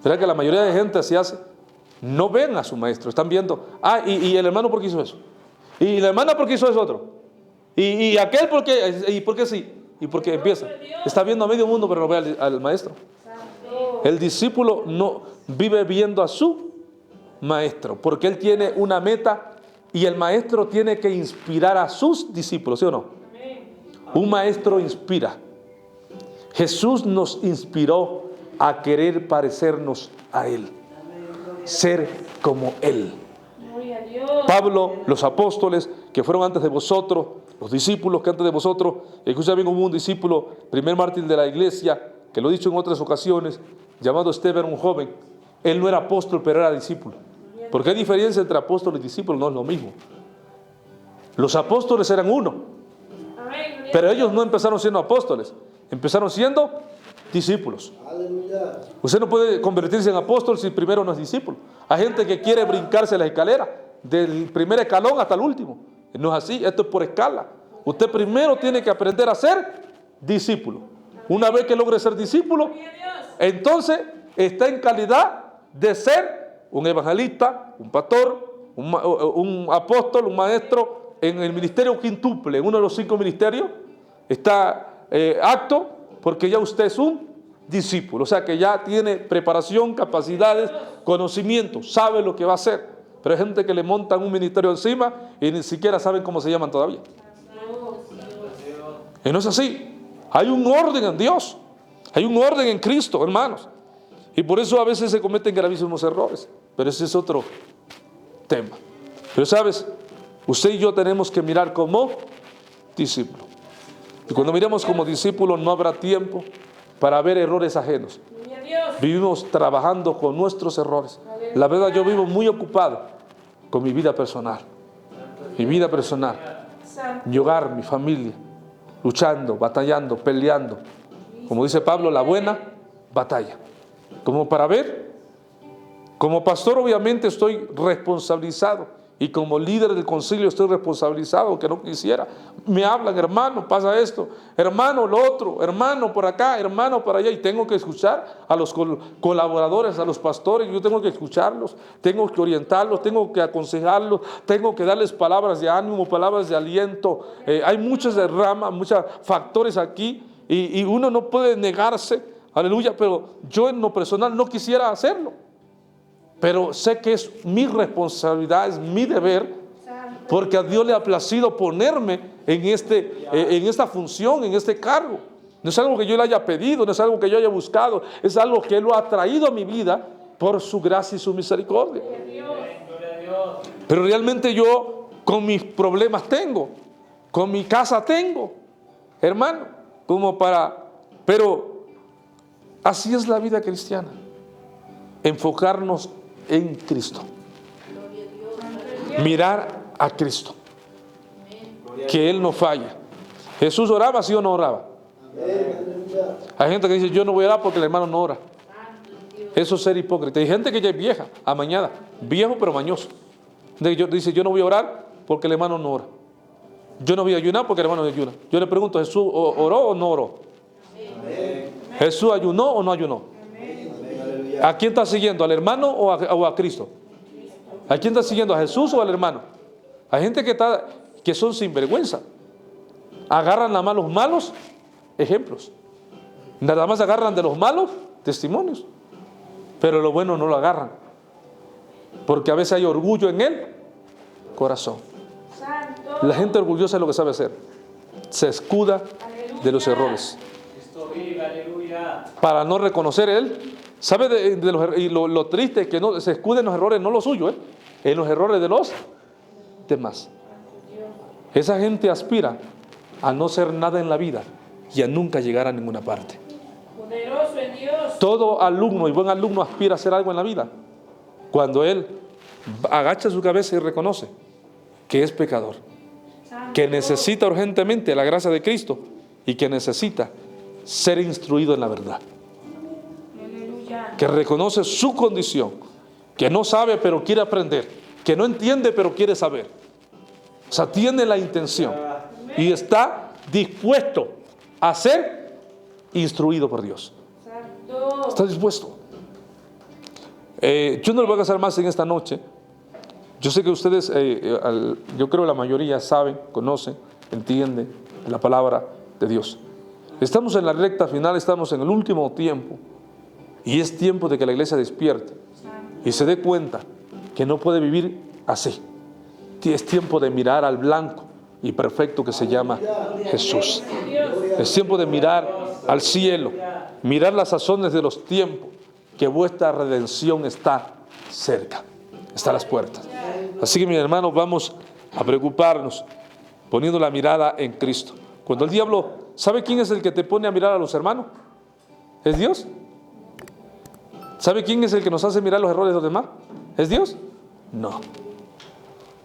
¿Verdad que la mayoría de gente así hace? No ven a su maestro, están viendo. ¿Y el hermano por qué hizo eso? ¿Y la hermana por qué hizo eso otro? ¿Y aquel por qué? ¿Y por qué sí? ¿Y por qué empieza? Está viendo a medio mundo, pero no ve al maestro. El discípulo no vive viendo a su maestro, porque él tiene una meta y el maestro tiene que inspirar a sus discípulos, ¿sí o no? Un maestro inspira. Jesús nos inspiró a querer parecernos a Él, ser como Él. Pablo, los apóstoles que fueron antes de vosotros, los discípulos que antes de vosotros, escucha bien, hubo un discípulo, primer mártir de la iglesia, que lo he dicho en otras ocasiones, llamado Esteban, un joven. Él no era apóstol, pero era discípulo. Porque hay diferencia entre apóstol y discípulo, no es lo mismo. Los apóstoles eran uno, pero ellos no empezaron siendo apóstoles, empezaron siendo discípulos. Aleluya. Usted no puede convertirse en apóstol si primero no es discípulo. Hay gente que quiere brincarse la escalera, del primer escalón hasta el último. No es así, esto es por escala. Usted primero tiene que aprender a ser discípulo. Una vez que logre ser discípulo, entonces está en calidad de ser un evangelista, un pastor, un apóstol, un maestro en el ministerio quíntuple, en uno de los 5 ministerios. Está apto porque ya usted es un discípulo, o sea que ya tiene preparación, capacidades, conocimiento, sabe lo que va a hacer. Pero hay gente que le montan un ministerio encima y ni siquiera saben cómo se llaman todavía. Y no es así. Hay un orden en Dios, hay un orden en Cristo, hermanos. Y por eso a veces se cometen gravísimos errores, pero ese es otro tema. Pero sabes, usted y yo tenemos que mirar como discípulo. Y cuando miramos como discípulo no habrá tiempo para ver errores ajenos. Vivimos trabajando con nuestros errores. La verdad, yo vivo muy ocupado con mi vida personal. Mi vida personal, mi hogar, mi familia, luchando, batallando, peleando. Como dice Pablo, la buena batalla. Como para ver, como pastor obviamente estoy responsabilizado. Y como líder del concilio estoy responsabilizado, aunque no quisiera. Me hablan, hermano, pasa esto, hermano, lo otro, hermano, por acá, hermano, por allá. Y tengo que escuchar a los colaboradores, a los pastores. Yo tengo que escucharlos, tengo que orientarlos, tengo que aconsejarlos, tengo que darles palabras de ánimo, palabras de aliento. Hay muchas ramas, muchos factores aquí. Y uno no puede negarse, aleluya, pero yo en lo personal no quisiera hacerlo. Pero sé que es mi responsabilidad, es mi deber, porque a Dios le ha placido ponerme en esta función, en este cargo. No es algo que yo le haya pedido, no es algo que yo haya buscado, es algo que Él lo ha traído a mi vida por su gracia y su misericordia. Pero realmente yo con mis problemas tengo, con mi casa tengo, hermano, pero así es la vida cristiana, enfocarnos en Cristo, mirar a Cristo, que Él no falla. Jesús oraba, ¿sí o no oraba? Hay gente que dice, yo no voy a orar porque el hermano no ora. Eso es ser hipócrita. Hay gente que ya es vieja, amañada, viejo pero mañoso. Dice, yo no voy a orar porque el hermano no ora. Yo no voy a ayunar porque el hermano no ayuna. Yo le pregunto, ¿Jesús oró o no oró? ¿Jesús ayunó o no ayunó? ¿A quién está siguiendo? ¿Al hermano o a Cristo? ¿A quién está siguiendo? ¿A Jesús o al hermano? Hay gente que son sinvergüenza. Agarran nada más los malos ejemplos. Nada más agarran de los malos testimonios. Pero lo bueno no lo agarran. Porque a veces hay orgullo en el corazón. La gente orgullosa es lo que sabe hacer. Se escuda de los errores. Cristo vive, aleluya. Para no reconocer él. ¿Sabe y lo triste es que no se escuda en los errores, no los suyos, en los errores de los demás? Esa gente aspira a no ser nada en la vida y a nunca llegar a ninguna parte. Poderoso en Dios. Todo alumno y buen alumno aspira a hacer algo en la vida cuando él agacha su cabeza y reconoce que es pecador, que necesita urgentemente la gracia de Cristo y que necesita ser instruido en la verdad, que reconoce su condición, que no sabe pero quiere aprender, que no entiende pero quiere saber. O sea, tiene la intención y está dispuesto a ser instruido por Dios. Está dispuesto. Yo no le voy a casar más en esta noche. Yo sé que ustedes, yo creo la mayoría saben, conocen, entienden la palabra de Dios. Estamos en la recta final, estamos en el último tiempo. Y es tiempo de que la iglesia despierte y se dé cuenta que no puede vivir así. Es tiempo de mirar al blanco y perfecto que se llama Jesús. Es tiempo de mirar al cielo, mirar las sazones de los tiempos, que vuestra redención está cerca, está a las puertas. Así que, mis hermanos, vamos a preocuparnos poniendo la mirada en Cristo. Cuando el diablo, ¿sabe quién es el que te pone a mirar a los hermanos? ¿Es Dios? ¿Sabe quién es el que nos hace mirar los errores de los demás? ¿Es Dios? No.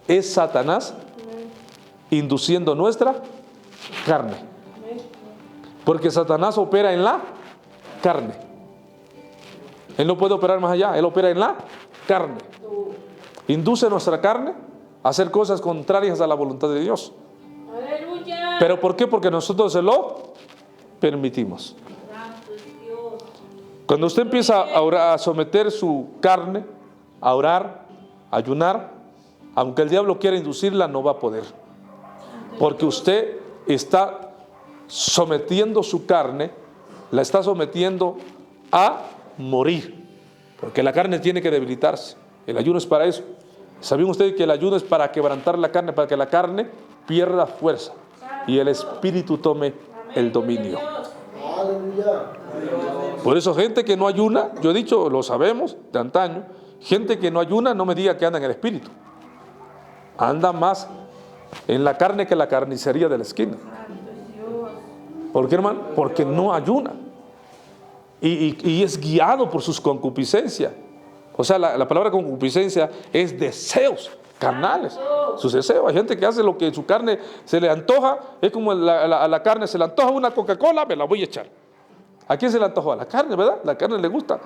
Es Satanás induciendo nuestra carne. Porque Satanás opera en la carne. Él no puede operar más allá, él opera en la carne. Induce nuestra carne a hacer cosas contrarias a la voluntad de Dios. Aleluya. ¿Pero por qué? Porque nosotros se lo permitimos. Cuando usted empieza a orar, a someter su carne, a orar, a ayunar, aunque el diablo quiera inducirla, no va a poder. Porque usted está sometiendo su carne, la está sometiendo a morir. Porque la carne tiene que debilitarse. El ayuno es para eso. ¿Sabían ustedes que el ayuno es para quebrantar la carne, para que la carne pierda fuerza y el espíritu tome el dominio? Aleluya. Por eso gente que no ayuna, yo he dicho, lo sabemos de antaño, gente que no ayuna no me diga que anda en el espíritu. Anda más en la carne que la carnicería de la esquina. ¿Por qué, hermano? Porque no ayuna. Y es guiado por sus concupiscencias. O sea, la palabra concupiscencia es deseos carnales. Sus deseos. Hay gente que hace lo que en su carne se le antoja. Es como a la carne se le antoja una Coca-Cola, me la voy a echar. ¿A quién se le antojó? A la carne, ¿verdad? La carne le gusta.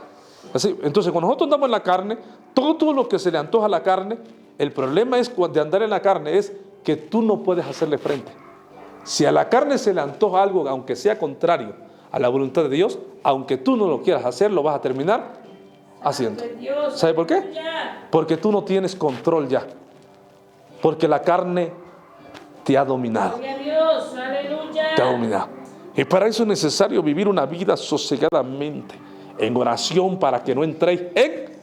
Así, entonces, cuando nosotros andamos en la carne, todo lo que se le antoja a la carne, el problema es de andar en la carne es que tú no puedes hacerle frente. Si a la carne se le antoja algo, aunque sea contrario a la voluntad de Dios, aunque tú no lo quieras hacer, lo vas a terminar haciendo. ¿Sabe por qué? Porque tú no tienes control ya. Porque la carne te ha dominado. Te ha dominado. Y para eso es necesario vivir una vida sosegadamente, en oración, para que no entréis en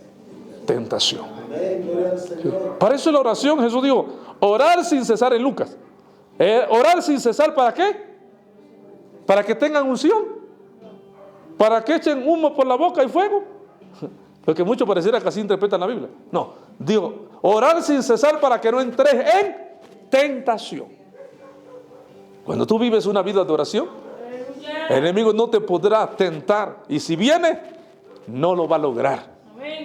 tentación. Para eso es la oración. Jesús dijo, orar sin cesar en Lucas. Orar sin cesar, ¿para qué? Para que tengan unción, para que echen humo por la boca y fuego. Porque muchos pareciera que así interpretan la Biblia. No, digo, orar sin cesar para que no entres en tentación. Cuando tú vives una vida de oración, el enemigo no te podrá tentar. Y si viene, no lo va a lograr.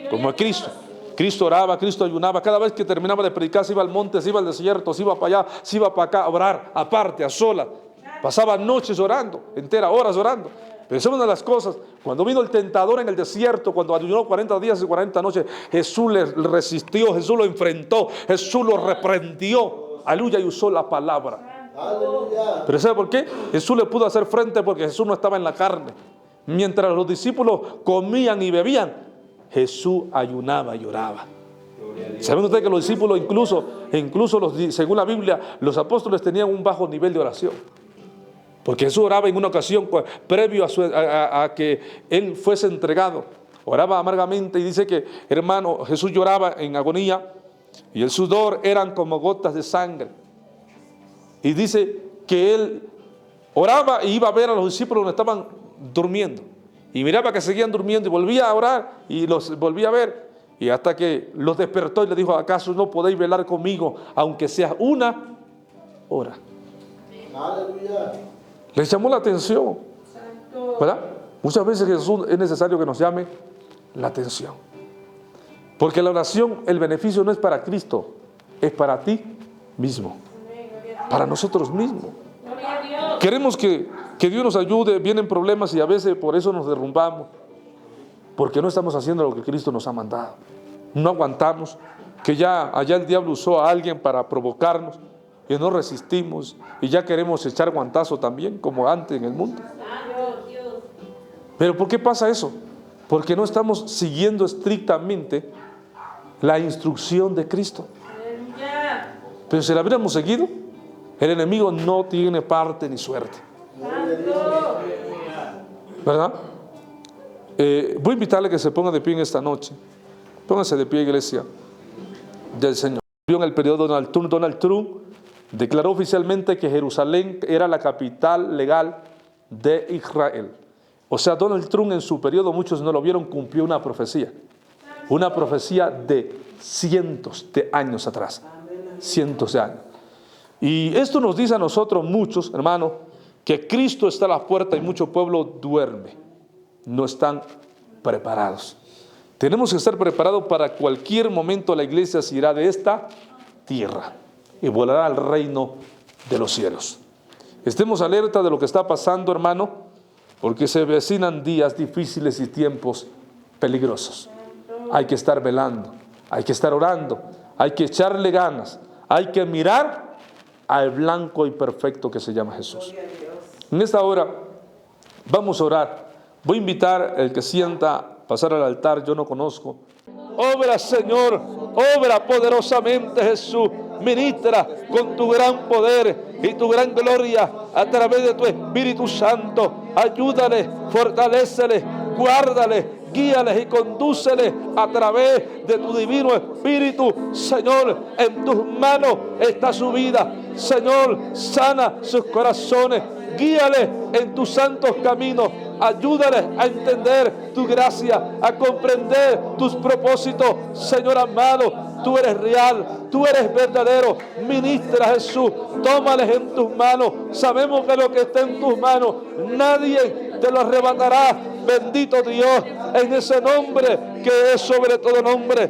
Como a Cristo. Cristo oraba, Cristo ayunaba. Cada vez que terminaba de predicar, se iba al monte, se iba al desierto, se iba para allá, se iba para acá a orar, aparte, a solas. Pasaba noches orando, enteras horas orando. Pero esa es una de las cosas. Cuando vino el tentador en el desierto, cuando ayunó 40 días y 40 noches, Jesús le resistió, Jesús lo enfrentó, Jesús lo reprendió. Aleluya, y usó la palabra. Aleluya. Pero ¿sabe por qué? Jesús le pudo hacer frente porque Jesús no estaba en la carne. Mientras los discípulos comían y bebían, Jesús ayunaba y oraba. ¿Saben ustedes que los discípulos, según la Biblia, los apóstoles tenían un bajo nivel de oración? Porque Jesús oraba en una ocasión previo a que Él fuese entregado. Oraba amargamente y dice que, hermano, Jesús lloraba en agonía y el sudor eran como gotas de sangre. Y dice que Él oraba y iba a ver a los discípulos donde estaban durmiendo. Y miraba que seguían durmiendo y volvía a orar y los volvía a ver. Y hasta que los despertó y le dijo, ¿acaso no podéis velar conmigo aunque sea una hora? Aleluya. Les llamó la atención, ¿verdad? Muchas veces Jesús es necesario que nos llame la atención. Porque la oración, el beneficio no es para Cristo, es para ti mismo, para nosotros mismos. Queremos que Dios nos ayude, vienen problemas y a veces por eso nos derrumbamos, porque no estamos haciendo lo que Cristo nos ha mandado. No aguantamos, que ya allá el diablo usó a alguien para provocarnos y no resistimos y ya queremos echar guantazo también como antes en el mundo. Pero ¿por qué pasa eso? Porque no estamos siguiendo estrictamente la instrucción de Cristo. Pero si la hubiéramos seguido, el enemigo no tiene parte ni suerte, ¿verdad? Voy a invitarle a que se ponga de pie en esta noche. Pónganse de pie, iglesia del Señor. En el periodo de Donald Trump declaró oficialmente que Jerusalén era la capital legal de Israel. O sea, Donald Trump en su periodo, muchos no lo vieron, cumplió una profecía de cientos de años atrás, cientos de años. Y esto nos dice a nosotros muchos, hermanos, que Cristo está a la puerta y mucho pueblo duerme, no están preparados. Tenemos que estar preparados para cualquier momento. La iglesia se irá de esta tierra y volará al reino de los cielos. Estemos alerta de lo que está pasando, hermano, porque se avecinan días difíciles y tiempos peligrosos. Hay que estar velando, hay que estar orando, hay que echarle ganas, hay que mirar al blanco y perfecto que se llama Jesús. En esta hora vamos a orar. Voy a invitar al que sienta pasar al altar. Yo no conozco. Obra, Señor, obra poderosamente, Jesús. Ministra con tu gran poder y tu gran gloria a través de tu Espíritu Santo. Ayúdale, fortalécele, guárdale, guíales y condúceles a través de tu divino Espíritu. Señor, en tus manos está su vida. Señor, sana sus corazones. Guíales en tus santos caminos. Ayúdales a entender tu gracia, a comprender tus propósitos. Señor amado, tú eres real, tú eres verdadero. Ministra, Jesús, tómales en tus manos. Sabemos que lo que está en tus manos, nadie te lo arrebatará. Bendito Dios, en ese nombre que es sobre todo nombre.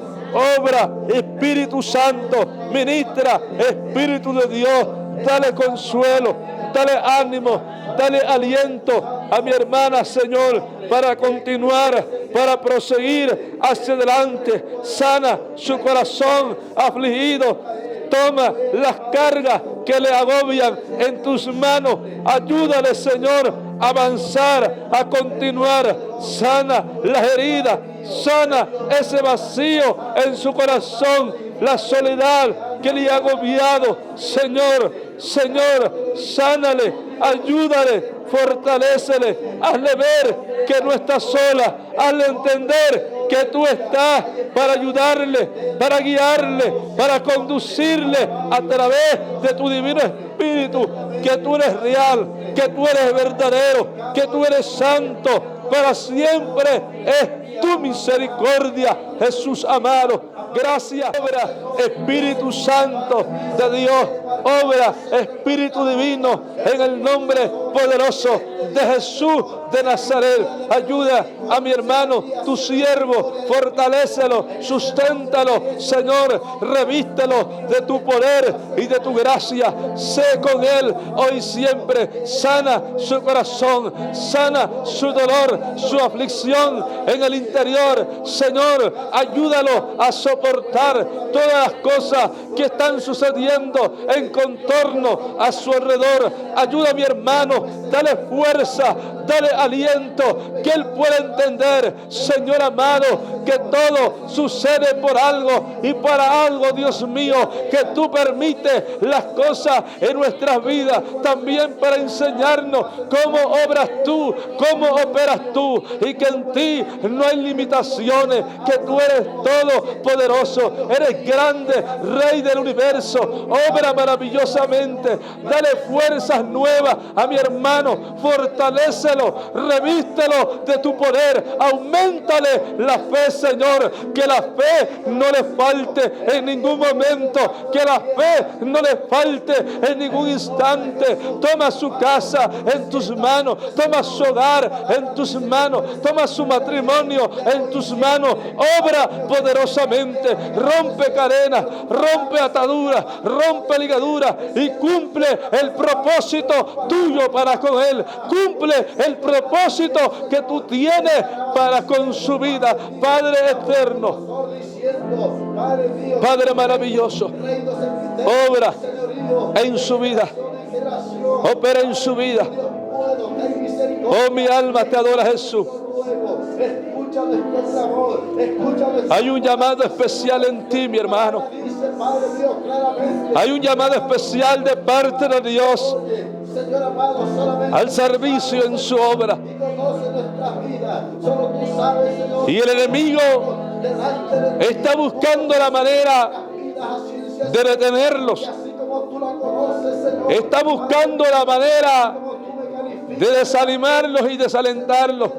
Obra, Espíritu Santo, ministra, Espíritu de Dios. Dale consuelo, dale ánimo, dale aliento a mi hermana, Señor, para continuar, para proseguir hacia adelante. Sana su corazón afligido. Toma las cargas que le agobian en tus manos. Ayúdale, Señor, a avanzar, a continuar. Sana las heridas, sana ese vacío en su corazón, la soledad que le ha agobiado. Señor, sánale, ayúdale, fortalécele, hazle ver que no está sola, hazle entender que tú estás para ayudarle, para guiarle, para conducirle a través de tu divino Espíritu, que tú eres real, que tú eres verdadero, que tú eres santo, para siempre es de tu misericordia, Jesús amado. Gracias, obra Espíritu Santo de Dios, obra Espíritu Divino, en el nombre poderoso de Jesús de Nazaret. Ayuda a mi hermano, tu siervo, fortalécelo, susténtalo, Señor, revístelo de tu poder y de tu gracia. Sé con él hoy siempre, sana su corazón, sana su dolor, su aflicción en el interior. Señor, ayúdalo a soportar todas las cosas que están sucediendo en contorno a su alrededor. Ayuda a mi hermano, dale fuerza, dale aliento, que él pueda entender, Señor amado, que todo sucede por algo y para algo, Dios mío, que tú permites las cosas en nuestras vidas, también para enseñarnos cómo obras tú, cómo operas tú, y que en ti no hay limitaciones, que tú eres todopoderoso, eres grande, Rey del universo. Obra maravillosamente, dale fuerzas nuevas a mi hermano, fortalécelo, revístelo de tu poder, auméntale la fe, Señor, que la fe no le falte en ningún momento, que la fe no le falte en ningún instante. Toma su casa en tus manos, toma su hogar en tus manos, toma su matrimonio en tus manos. Obra poderosamente, rompe cadenas, rompe ataduras, rompe ligaduras y cumple el propósito tuyo para con él. Cumple el propósito que tú tienes para con su vida, Padre eterno, Padre maravilloso. Obra en su vida, opera en su vida. Oh, mi alma te adora, Jesús. Hay un llamado especial en ti, mi hermano. Hay un llamado especial de parte de Dios al servicio en su obra. Y el enemigo está buscando la manera de detenerlos. Está buscando la manera de desanimarlos y desalentarlos,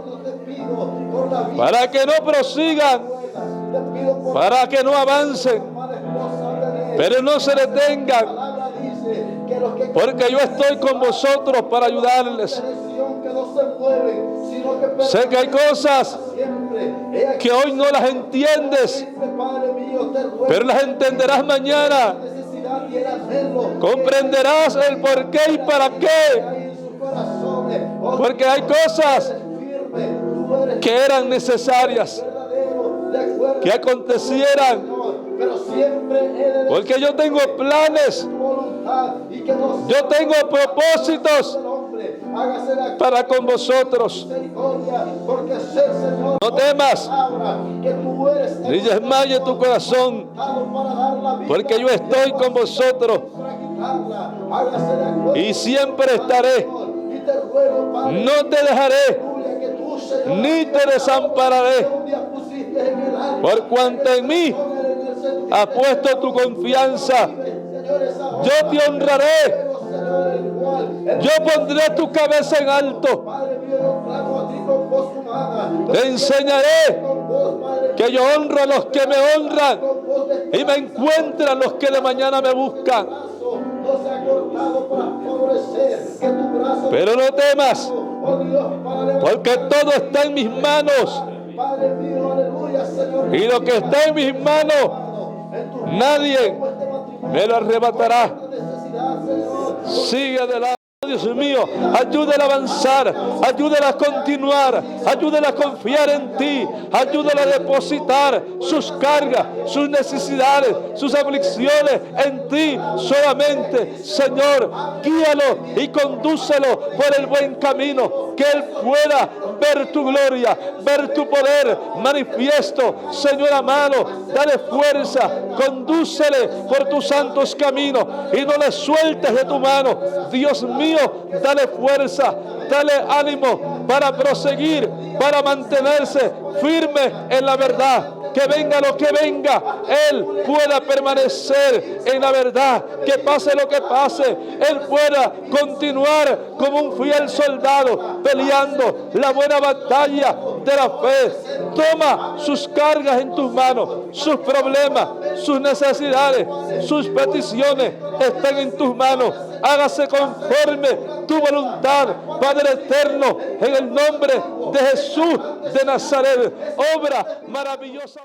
para que no prosigan, para que no avancen, pero no se detengan, porque yo estoy con vosotros para ayudarles. Sé que hay cosas que hoy no las entiendes, pero las entenderás mañana. Comprenderás el por qué y para qué, porque hay cosas que eran necesarias que acontecieran, porque yo tengo planes, yo tengo propósitos para con vosotros. No temas ni desmaye tu corazón, porque yo estoy con vosotros y siempre estaré. No te dejaré ni te desampararé, por cuanto en mí has puesto tu confianza. Yo te honraré, yo pondré tu cabeza en alto. Te enseñaré que yo honro a los que me honran y me encuentran los que de mañana me buscan. Pero no temas, porque todo está en mis manos, y lo que está en mis manos nadie me lo arrebatará. Sigue adelante, Dios mío. Ayúdala a avanzar, ayúdala a continuar, ayúdala a confiar en ti, ayúdala a depositar sus cargas, sus necesidades, sus aflicciones en ti solamente. Señor, guíalo y condúcelo por el buen camino, que él pueda ver tu gloria, ver tu poder manifiesto. Señor amado, dale fuerza, condúcele por tus santos caminos y no le sueltes de tu mano. Dios mío, dale fuerza, dale ánimo para proseguir, para mantenerse firme en la verdad. Que venga lo que venga, él pueda permanecer en la verdad. Que pase lo que pase, él pueda continuar como un fiel soldado, peleando la buena batalla de la fe. Toma sus cargas en tus manos, sus problemas, sus necesidades, sus peticiones están en tus manos. Hágase conforme tu voluntad, Padre eterno, en el nombre de Jesús de Nazaret. Obra maravillosa.